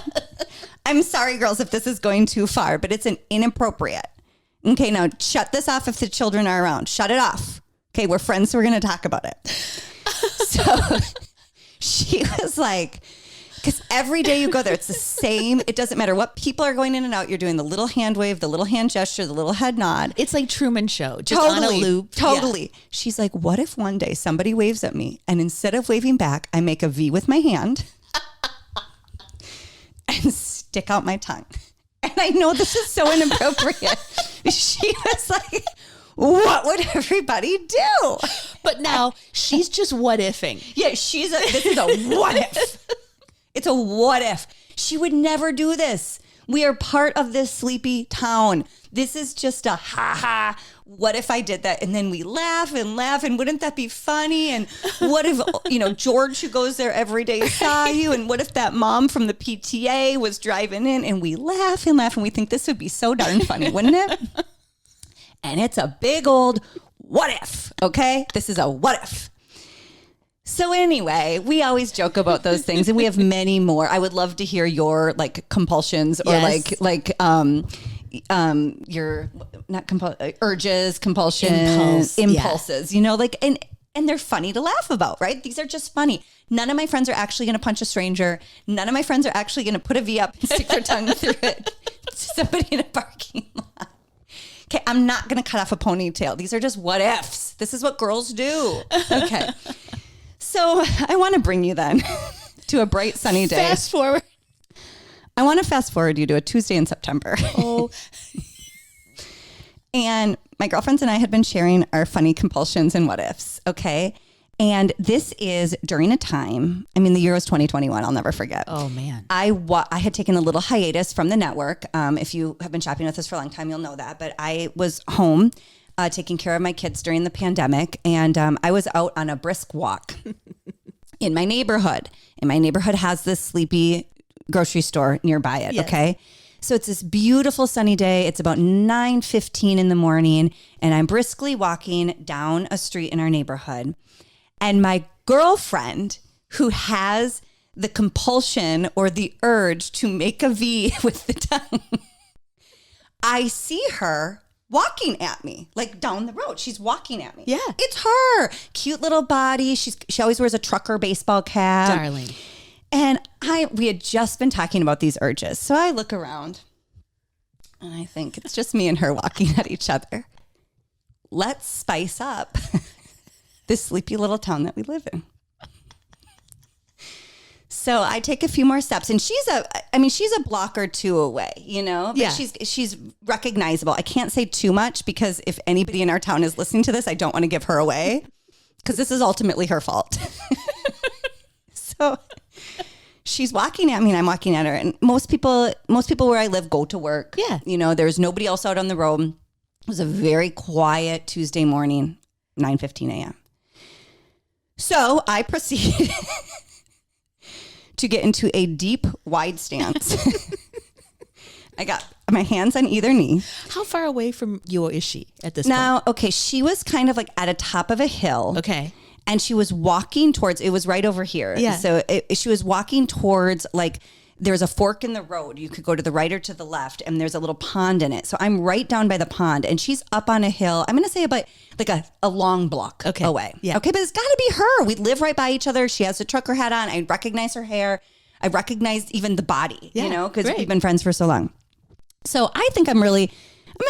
[SPEAKER 1] I'm sorry, girls, if this is going too far, but it's an inappropriate. Okay, now shut this off if the children are around. Shut it off. Okay, we're friends, so we're going to talk about it. So she was like, because every day you go there, it's the same. It doesn't matter what people are going in and out. You're doing the little hand wave, the little hand gesture, the little head nod.
[SPEAKER 2] It's like Truman Show, just on a loop.
[SPEAKER 1] Totally. Yeah. She's like, what if one day somebody waves at me and instead of waving back, I make a V with my hand and stick out my tongue. And I know this is so inappropriate. She was like, what would everybody do?
[SPEAKER 2] But now she's just what ifing.
[SPEAKER 1] Yeah, this is a what if. It's a what if. She would never do this. We are part of this sleepy town. This is just a ha. What if I did that? And then we laugh and wouldn't that be funny? And what if, George who goes there every day saw you? And what if that mom from the PTA was driving in and we laugh and we think this would be so darn funny, wouldn't it? And it's a big old what if, okay? This is a what if. So anyway, we always joke about those things and we have many more. I would love to hear your like compulsions or your urges, compulsions, impulses, and they're funny to laugh about, right? These are just funny. None of my friends are actually going to punch a stranger. None of my friends are actually going to put a V up and stick their tongue through it to somebody in a parking lot. Okay, I'm not going to cut off a ponytail. These are just what ifs. This is what girls do. Okay. So I want to bring you then to a bright sunny day.
[SPEAKER 2] Fast forward.
[SPEAKER 1] I want to fast forward you to a Tuesday in September. Oh. And my girlfriends and I had been sharing our funny compulsions and what ifs. Okay. And this is during a time, the year was 2021. I'll never forget.
[SPEAKER 2] Oh man.
[SPEAKER 1] I had taken a little hiatus from the network. If you have been shopping with us for a long time, you'll know that. But I was home taking care of my kids during the pandemic. And I was out on a brisk walk in my neighborhood. And my neighborhood has this sleepy grocery store nearby it. Yes. Okay. So it's this beautiful sunny day. It's about 9:15 in the morning. And I'm briskly walking down a street in our neighborhood. And my girlfriend, who has the compulsion or the urge to make a V with the tongue, I see her walking at me, like down the road. She's walking at me.
[SPEAKER 2] Yeah.
[SPEAKER 1] It's her. Cute little body. She always wears a trucker baseball cap.
[SPEAKER 2] Darling.
[SPEAKER 1] And we had just been talking about these urges. So I look around and I think it's just me and her walking at each other. Let's spice up this sleepy little town that we live in. So I take a few more steps and she's a block or two away, but yeah. She's recognizable. I can't say too much because if anybody in our town is listening to this, I don't want to give her away because this is ultimately her fault. So she's walking at me and I'm walking at her. And most people where I live go to work.
[SPEAKER 2] Yeah.
[SPEAKER 1] There's nobody else out on the road. It was a very quiet Tuesday morning, 9:15 a.m. So I proceeded to get into a deep, wide stance. I got my hands on either knee.
[SPEAKER 2] How far away from you is she at this
[SPEAKER 1] Now,
[SPEAKER 2] point?
[SPEAKER 1] okay, she was kind of like at a top of a hill.
[SPEAKER 2] Okay.
[SPEAKER 1] And she was walking towards, it was right over here.
[SPEAKER 2] Yeah.
[SPEAKER 1] So she was walking towards, like, there's a fork in the road. You could go to the right or to the left, and there's a little pond in it. So I'm right down by the pond, and she's up on a hill. I'm going to say about like a long block away.
[SPEAKER 2] Yeah.
[SPEAKER 1] Okay, but it's got to be her. We live right by each other. She has a trucker hat on. I recognize her hair. I recognize even the body, you know, because we've been friends for so long. So I think I'm going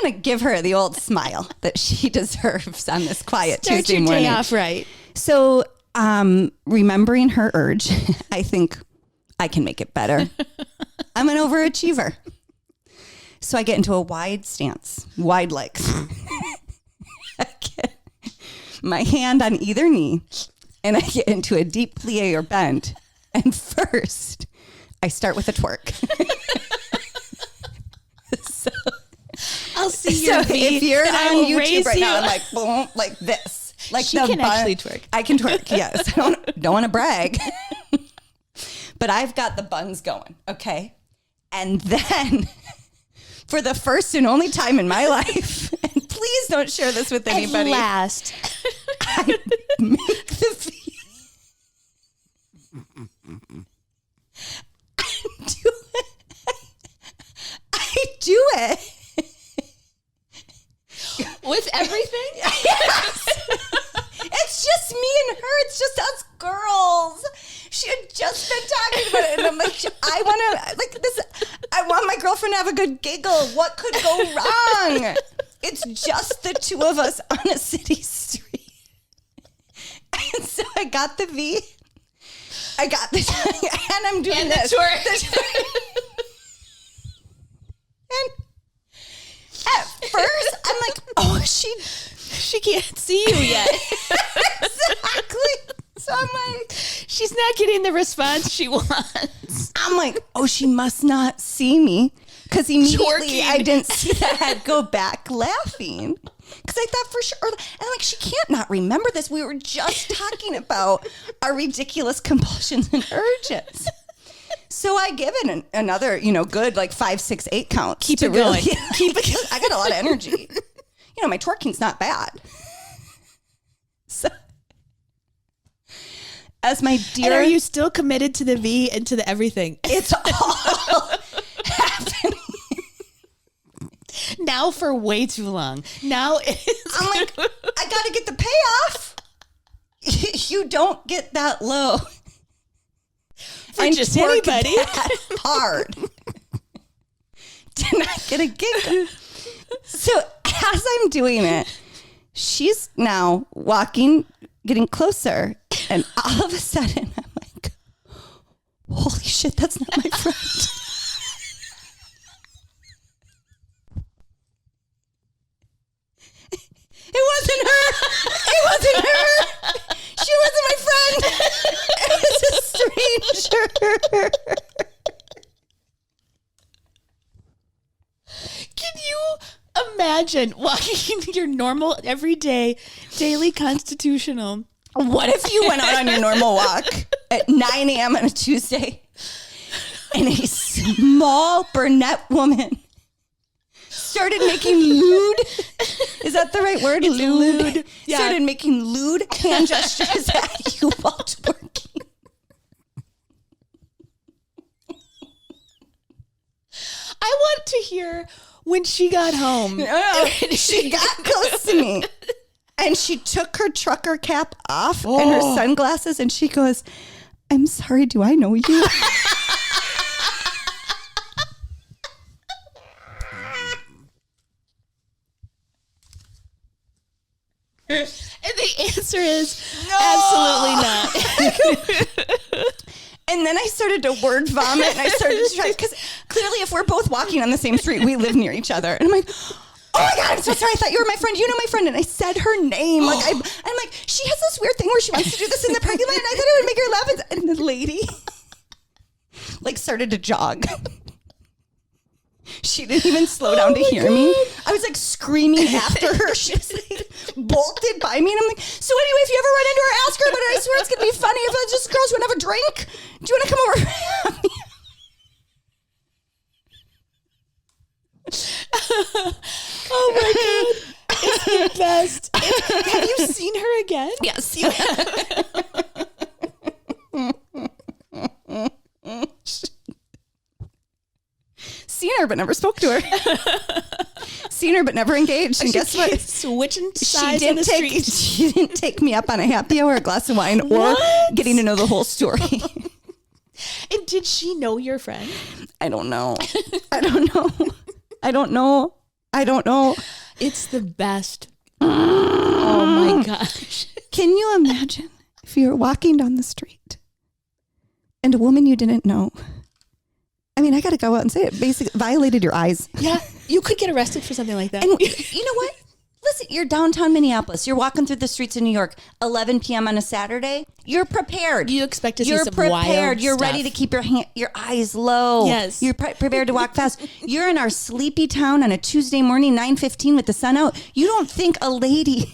[SPEAKER 1] to give her the old smile that she deserves on this quiet Tuesday morning.
[SPEAKER 2] Start your day off right.
[SPEAKER 1] So, remembering her urge, I think I can make it better. I'm an overachiever. So I get into a wide stance, wide legs. I get my hand on either knee, and I get into a deep plie or bend. And first, I start with a twerk.
[SPEAKER 2] I'll see your V,
[SPEAKER 1] if you're
[SPEAKER 2] and I
[SPEAKER 1] on
[SPEAKER 2] will
[SPEAKER 1] YouTube
[SPEAKER 2] raise
[SPEAKER 1] right
[SPEAKER 2] you.
[SPEAKER 1] now, I'm like, boom, like this. Like
[SPEAKER 2] She can actually twerk.
[SPEAKER 1] I can twerk, yes. I don't want to brag. But I've got the buns going, okay? And then, for the first and only time in my life, and please don't share this with anybody.
[SPEAKER 2] At last.
[SPEAKER 1] I make the V. I do it.
[SPEAKER 2] With everything?
[SPEAKER 1] Yes. It's just me and her. It's just us girls. She had just been talking about it. And I'm like, I want my girlfriend to have a good giggle. What could go wrong? It's just the two of us on a city street. And so I got the V. I got this. And I'm doing this. And at first, I'm like, oh,
[SPEAKER 2] She can't see you yet.
[SPEAKER 1] exactly. So I'm like,
[SPEAKER 2] She's not getting the response she wants.
[SPEAKER 1] I'm like, oh, she must not see me. Because immediately
[SPEAKER 2] Twerking.
[SPEAKER 1] I didn't see the head go back laughing. Because I thought for sure, and I'm like, she can't not remember this. We were just talking about our ridiculous compulsions and urges. So I give it another, good like 5, 6, 8 counts.
[SPEAKER 2] Keep it going.
[SPEAKER 1] Keep it going. I got a lot of energy. My twerking's not bad. So, as my dear,
[SPEAKER 2] And are you still committed to the V and to the everything?
[SPEAKER 1] it's all happening.
[SPEAKER 2] Now for way too long. Now it's
[SPEAKER 1] I'm like, I got to get the payoff. You don't get that low.
[SPEAKER 2] for just
[SPEAKER 1] twerk
[SPEAKER 2] anybody.
[SPEAKER 1] that hard. Did not get a giggle. So as I'm doing it, she's now walking, getting closer, and all of a sudden I'm like, holy shit, that's not my friend. It wasn't her. It wasn't her. She wasn't my friend. It was a stranger.
[SPEAKER 2] Can you imagine walking your normal, everyday, daily constitutional?
[SPEAKER 1] What if you went out on your normal walk at 9 a.m. on a Tuesday and a small brunette woman started making lewd? Is that the right word?
[SPEAKER 2] It's lewd. Yeah.
[SPEAKER 1] Started making lewd hand gestures at you while twerking.
[SPEAKER 2] I want to hear when she got home.
[SPEAKER 1] No, she got close to me. And she took her trucker cap off and her sunglasses, and she goes, I'm sorry, do I know you?
[SPEAKER 2] And the answer is absolutely not.
[SPEAKER 1] And then I started to word vomit, and I started to try, because clearly if we're both walking on the same street, we live near each other. And I'm like, oh my God, I'm so sorry. I thought you were my friend. You know my friend. And I said her name. Like I'm like, she has this weird thing where she wants to do this in the parking lot, and I thought it would make her laugh. And the lady like started to jog. She didn't even slow down to hear me. I was like screaming after her. She was like bolted by me. And I'm like, so anyway, if you ever run into her, ask her, but I swear it's going to be funny if it's just girls who have a drink. Do you want to come over?
[SPEAKER 2] Oh my God. It's the best. Have you seen her again?
[SPEAKER 1] Yes, you have. Seen her, but never spoke to her. Seen her, but never engaged. And guess what?
[SPEAKER 2] Switching sides in the street.
[SPEAKER 1] She didn't take me up on a happy hour, a glass of wine, or getting to know the whole story.
[SPEAKER 2] And did she know your friend?
[SPEAKER 1] I don't know. I don't know.
[SPEAKER 2] It's the best. Oh my gosh.
[SPEAKER 1] Can you imagine if you were walking down the street and a woman you didn't know, I mean, I got to go out and say it, basically violated your eyes.
[SPEAKER 2] Yeah, you could get arrested for something like that.
[SPEAKER 1] And you know what? Listen, you're downtown Minneapolis. You're walking through the streets of New York, 11 p.m. on a Saturday. You're prepared.
[SPEAKER 2] You expect to see
[SPEAKER 1] You're
[SPEAKER 2] some
[SPEAKER 1] prepared.
[SPEAKER 2] wild
[SPEAKER 1] You're
[SPEAKER 2] stuff.
[SPEAKER 1] ready to keep your eyes low.
[SPEAKER 2] Yes.
[SPEAKER 1] You're prepared to walk fast. You're in our sleepy town on a Tuesday morning, 9:15 with the sun out. You don't think a lady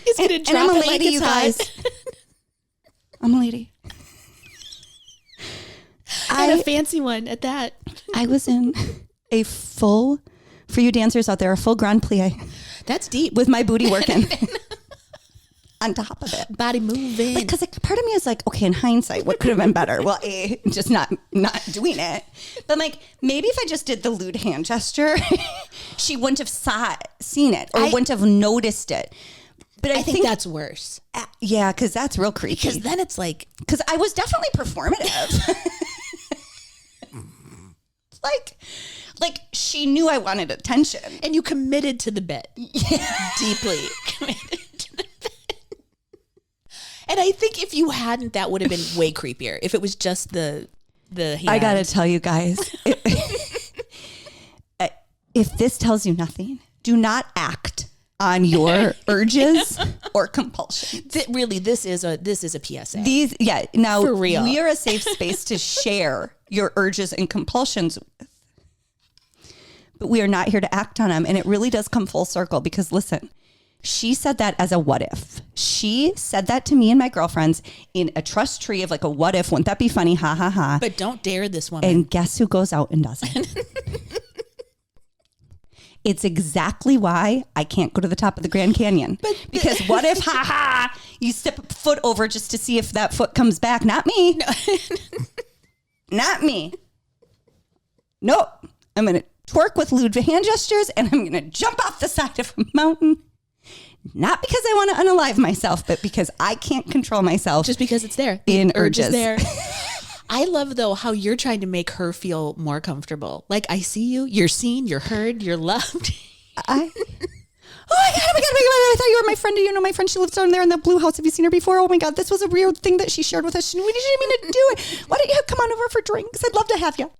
[SPEAKER 2] is going to drop
[SPEAKER 1] I'm a
[SPEAKER 2] it
[SPEAKER 1] lady,
[SPEAKER 2] like it's
[SPEAKER 1] you
[SPEAKER 2] hot.
[SPEAKER 1] guys. I'm a lady.
[SPEAKER 2] And a fancy one at that.
[SPEAKER 1] I was in a full, for you dancers out there, a full grand plie
[SPEAKER 2] That's deep.
[SPEAKER 1] with my booty working on top of it.
[SPEAKER 2] Body moving.
[SPEAKER 1] Because part of me is like, okay, in hindsight, what could have been better? Well, just not doing it. But I'm like, maybe if I just did the lewd hand gesture, she wouldn't have seen it or wouldn't have noticed it. But
[SPEAKER 2] I think that's worse.
[SPEAKER 1] Yeah, because that's real creepy.
[SPEAKER 2] Because then it's like...
[SPEAKER 1] Because I was definitely performative. Like she knew I wanted attention.
[SPEAKER 2] And you committed to the bit. Yeah. Deeply committed to the bit. And I think if you hadn't, that would have been way creepier. If it was just the hand.
[SPEAKER 1] I got to tell you guys, if this tells you nothing, do not act on your urges or compulsions.
[SPEAKER 2] This is a PSA.
[SPEAKER 1] Now
[SPEAKER 2] for real.
[SPEAKER 1] We are a safe space to share your urges and compulsions with. But we are not here to act on them. And it really does come full circle because listen, she said that as a what if. She said that to me and my girlfriends in a trust tree of like a what if. Wouldn't that be funny? Ha ha ha.
[SPEAKER 2] But don't dare this woman.
[SPEAKER 1] And guess who goes out and does it? It's exactly why I can't go to the top of the Grand Canyon. Because what if, ha ha, you step a foot over just to see if that foot comes back? Not me. No. Not me. Nope. I'm going to twerk with lewd hand gestures and I'm going to jump off the side of a mountain. Not because I want to unalive myself, but because I can't control myself.
[SPEAKER 2] Just because it's there.
[SPEAKER 1] In urges.
[SPEAKER 2] There. I love, though, how you're trying to make her feel more comfortable. Like, I see you, you're seen, you're heard, you're loved.
[SPEAKER 1] Oh my God, I thought you were my friend. Do you know my friend? She lives down there in that blue house. Have you seen her before? Oh my God, this was a weird thing that she shared with us. We didn't mean to do it. Why don't you come on over for drinks? I'd love to have you.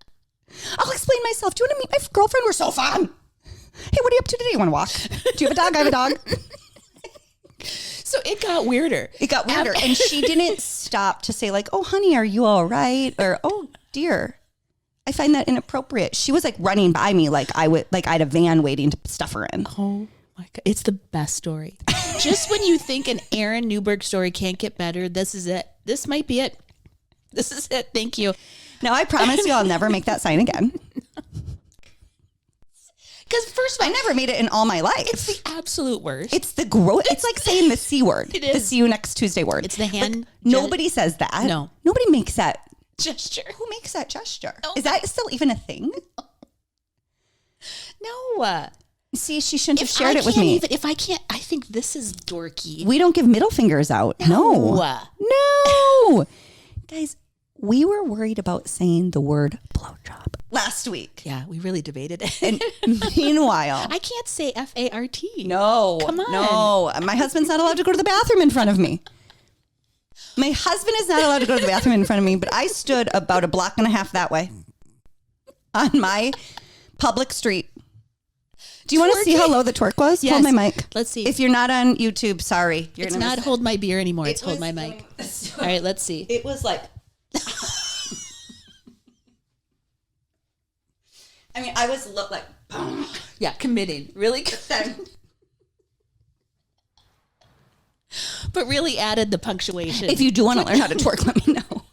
[SPEAKER 1] I'll explain myself. Do you want to meet my girlfriend? We're so fun. Hey, what are you up to today? You want to walk? Do you have a dog? I have a dog.
[SPEAKER 2] So it got weirder.
[SPEAKER 1] And she didn't stop to say like, oh, honey, are you all right? Or, oh, dear. I find that inappropriate. She was like running by me like I had a van waiting to stuff her in.
[SPEAKER 2] Oh my God. It's the best story. Just when you think an Aaron Newberg story can't get better, this is it. This might be it. This is it. Thank you.
[SPEAKER 1] Now, I promise you I'll never make that sign again.
[SPEAKER 2] Because first of all,
[SPEAKER 1] I never made it in all my life.
[SPEAKER 2] It's the absolute worst.
[SPEAKER 1] It's the gross. It's like saying the C word.
[SPEAKER 2] It is.
[SPEAKER 1] The see you next Tuesday word.
[SPEAKER 2] It's the hand.
[SPEAKER 1] Like, nobody says that.
[SPEAKER 2] No.
[SPEAKER 1] Nobody makes that
[SPEAKER 2] gesture.
[SPEAKER 1] Who makes that gesture?
[SPEAKER 2] No.
[SPEAKER 1] Is that still even a thing?
[SPEAKER 2] No.
[SPEAKER 1] See, she shouldn't have shared it with me.
[SPEAKER 2] If I can't, I think this is dorky.
[SPEAKER 1] We don't give middle fingers out. No. Guys, we were worried about saying the word blowjob last week.
[SPEAKER 2] Yeah, we really debated it.
[SPEAKER 1] And meanwhile,
[SPEAKER 2] I can't say FART.
[SPEAKER 1] No.
[SPEAKER 2] Come on.
[SPEAKER 1] No. My husband's not allowed to go to the bathroom in front of me. My husband is not allowed to go to the bathroom in front of me, but I stood about a block and a half that way on my public street. Do you want to see how low the twerk was?
[SPEAKER 2] Yes.
[SPEAKER 1] Hold my mic.
[SPEAKER 2] Let's see.
[SPEAKER 1] If you're not on YouTube, sorry.
[SPEAKER 2] It's not hold my beer anymore. It's hold my mic. All right, let's see.
[SPEAKER 1] It was like... I mean, I was like...
[SPEAKER 2] Yeah, committing. Really? But really added the punctuation.
[SPEAKER 1] If you do want to learn how to twerk, let me know.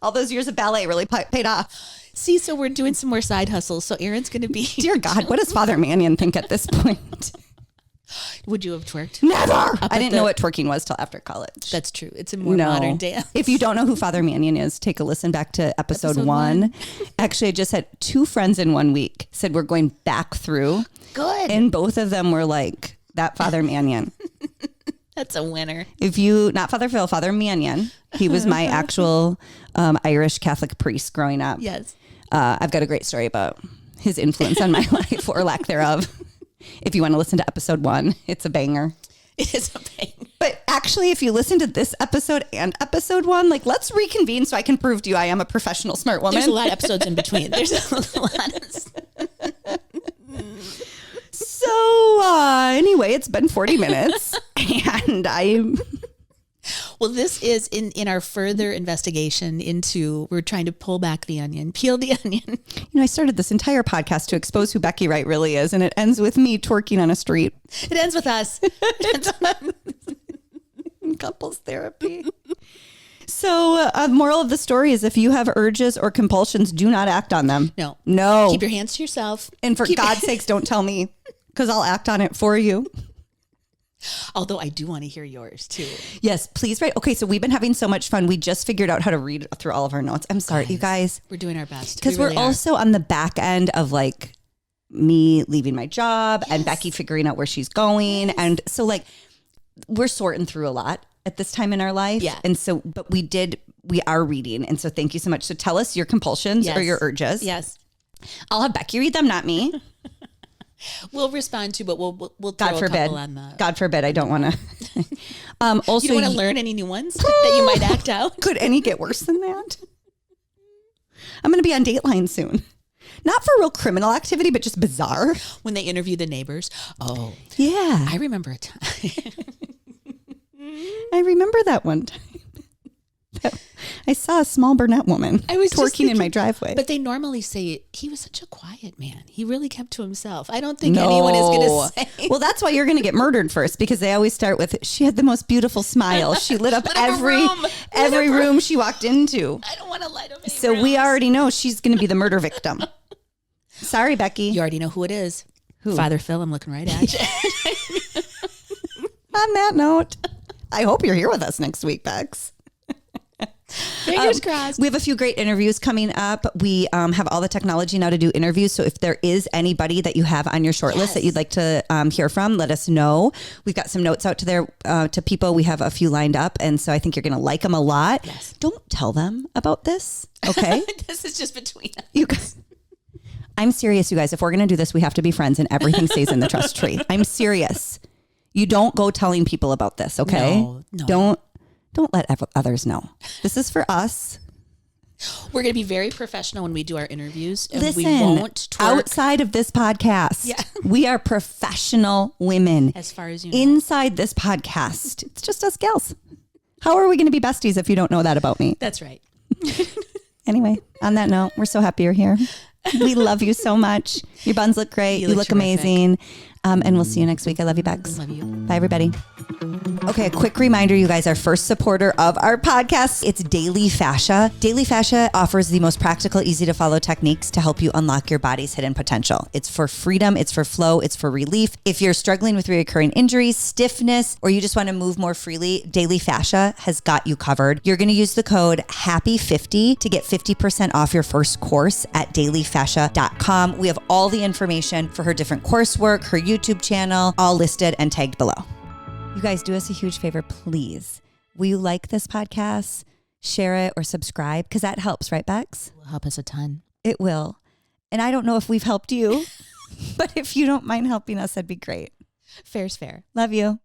[SPEAKER 1] All those years of ballet really paid off.
[SPEAKER 2] See, so we're doing some more side hustles. So Erin's going to be...
[SPEAKER 1] Dear God, what does Father Mannion think at this point?
[SPEAKER 2] Would you have twerked?
[SPEAKER 1] Never. I didn't know what twerking was till after college.
[SPEAKER 2] That's true. It's a more modern dance.
[SPEAKER 1] If you don't know who Father Mannion is, take a listen back to episode one. Actually, I just had 2 friends in 1 week said we're going back through.
[SPEAKER 2] Good.
[SPEAKER 1] And both of them were like, that Father Mannion.
[SPEAKER 2] That's a winner.
[SPEAKER 1] If you, not Father Phil, Father Mannion. He was my actual Irish Catholic priest growing up.
[SPEAKER 2] Yes.
[SPEAKER 1] I've got a great story about his influence on my life or lack thereof. If you want to listen to episode 1, it's a banger.
[SPEAKER 2] It is a banger.
[SPEAKER 1] But actually, if you listen to this episode and episode 1, like, let's reconvene so I can prove to you I am a professional smart woman.
[SPEAKER 2] There's a lot of episodes in between. There's a lot of...
[SPEAKER 1] So anyway, it's been 40 minutes and
[SPEAKER 2] Well, this is in our further investigation into, we're trying to pull back the onion, peel the onion.
[SPEAKER 1] You know, I started this entire podcast to expose who Becky Wright really is, and it ends with me twerking on a street.
[SPEAKER 2] It ends with us.
[SPEAKER 1] Couples therapy. So, moral of the story is if you have urges or compulsions, do not act on them. No.
[SPEAKER 2] Keep your hands to yourself.
[SPEAKER 1] And for God's sakes, don't tell me, because I'll act on it for you.
[SPEAKER 2] Although I do want to hear yours too.
[SPEAKER 1] Yes, please write. Okay, so we've been having so much fun. We just figured out how to read through all of our notes. I'm sorry, you guys.
[SPEAKER 2] We're doing our best.
[SPEAKER 1] Because we're also on the back end of like me leaving my job and Becky figuring out where she's going. And so like we're sorting through a lot at this time in our life.
[SPEAKER 2] Yeah.
[SPEAKER 1] And so, but we are reading. And so thank you so much. So tell us your compulsions or your urges.
[SPEAKER 2] Yes.
[SPEAKER 1] I'll have Becky read them, not me.
[SPEAKER 2] We'll respond to, but we'll throw
[SPEAKER 1] God
[SPEAKER 2] a
[SPEAKER 1] forbid.
[SPEAKER 2] couple on the...
[SPEAKER 1] God forbid. I don't want to. Also,
[SPEAKER 2] you don't want to learn any new ones that you might act out?
[SPEAKER 1] Could any get worse than that? I'm going to be on Dateline soon. Not for real criminal activity, but just bizarre.
[SPEAKER 2] When they interview the neighbors. Oh.
[SPEAKER 1] Yeah.
[SPEAKER 2] I remember a time.
[SPEAKER 1] I remember that one time. I saw a small brunette woman twerking in my driveway.
[SPEAKER 2] But they normally say, he was such a quiet man. He really kept to himself. I don't think anyone is going to say.
[SPEAKER 1] Well, that's why you're going to get murdered first, because they always start with, she had the most beautiful smile. She lit up every room she walked into.
[SPEAKER 2] I don't want to light up any
[SPEAKER 1] So
[SPEAKER 2] rooms.
[SPEAKER 1] we already know she's going to be the murder victim. Sorry, Becky.
[SPEAKER 2] You already know who it is.
[SPEAKER 1] Who?
[SPEAKER 2] Father Phil, I'm looking right at you.
[SPEAKER 1] On that note, I hope you're here with us next week, Bex.
[SPEAKER 2] Fingers crossed.
[SPEAKER 1] We have a few great interviews coming up. We have all the technology now to do interviews. So if there is anybody that you have on your short list that you'd like to hear from, let us know. We've got some notes out to there to people. We have a few lined up. And so I think you're going to like them a lot.
[SPEAKER 2] Yes.
[SPEAKER 1] Don't tell them about this. Okay.
[SPEAKER 2] This is just between us.
[SPEAKER 1] You guys. I'm serious, you guys. If we're going to do this, we have to be friends and everything stays in the trust tree. I'm serious. You don't go telling people about this. Okay.
[SPEAKER 2] No.
[SPEAKER 1] Don't let others know. This is for us.
[SPEAKER 2] We're going to be very professional when we do our interviews. And
[SPEAKER 1] Listen,
[SPEAKER 2] we won't twerk.
[SPEAKER 1] Outside of this podcast, we are professional women.
[SPEAKER 2] As far as you know.
[SPEAKER 1] Inside this podcast, it's just us gals. How are we going to be besties if you don't know that about me?
[SPEAKER 2] That's right.
[SPEAKER 1] Anyway, on that note, we're so happy you're here. We love you so much. Your buns look great. You look amazing. And we'll see you next week. I love you, Bex.
[SPEAKER 2] Love you.
[SPEAKER 1] Bye, everybody. Okay, a quick reminder, you guys, our first supporter of our podcast, it's Daily Fascia. Daily Fascia offers the most practical, easy to follow techniques to help you unlock your body's hidden potential. It's for freedom, it's for flow, it's for relief. If you're struggling with recurring injuries, stiffness, or you just want to move more freely, Daily Fascia has got you covered. You're going to use the code HAPPY50 to get 50% off your first course at dailyfascia.com. We have all the information for her different coursework, her YouTube channel, all listed and tagged below. You guys, do us a huge favor, please. Will you like this podcast, share it, or subscribe? Because that helps, right, Bex?
[SPEAKER 2] It will help us a ton.
[SPEAKER 1] It will. And I don't know if we've helped you, but if you don't mind helping us, that'd be great.
[SPEAKER 2] Fair's fair.
[SPEAKER 1] Love you.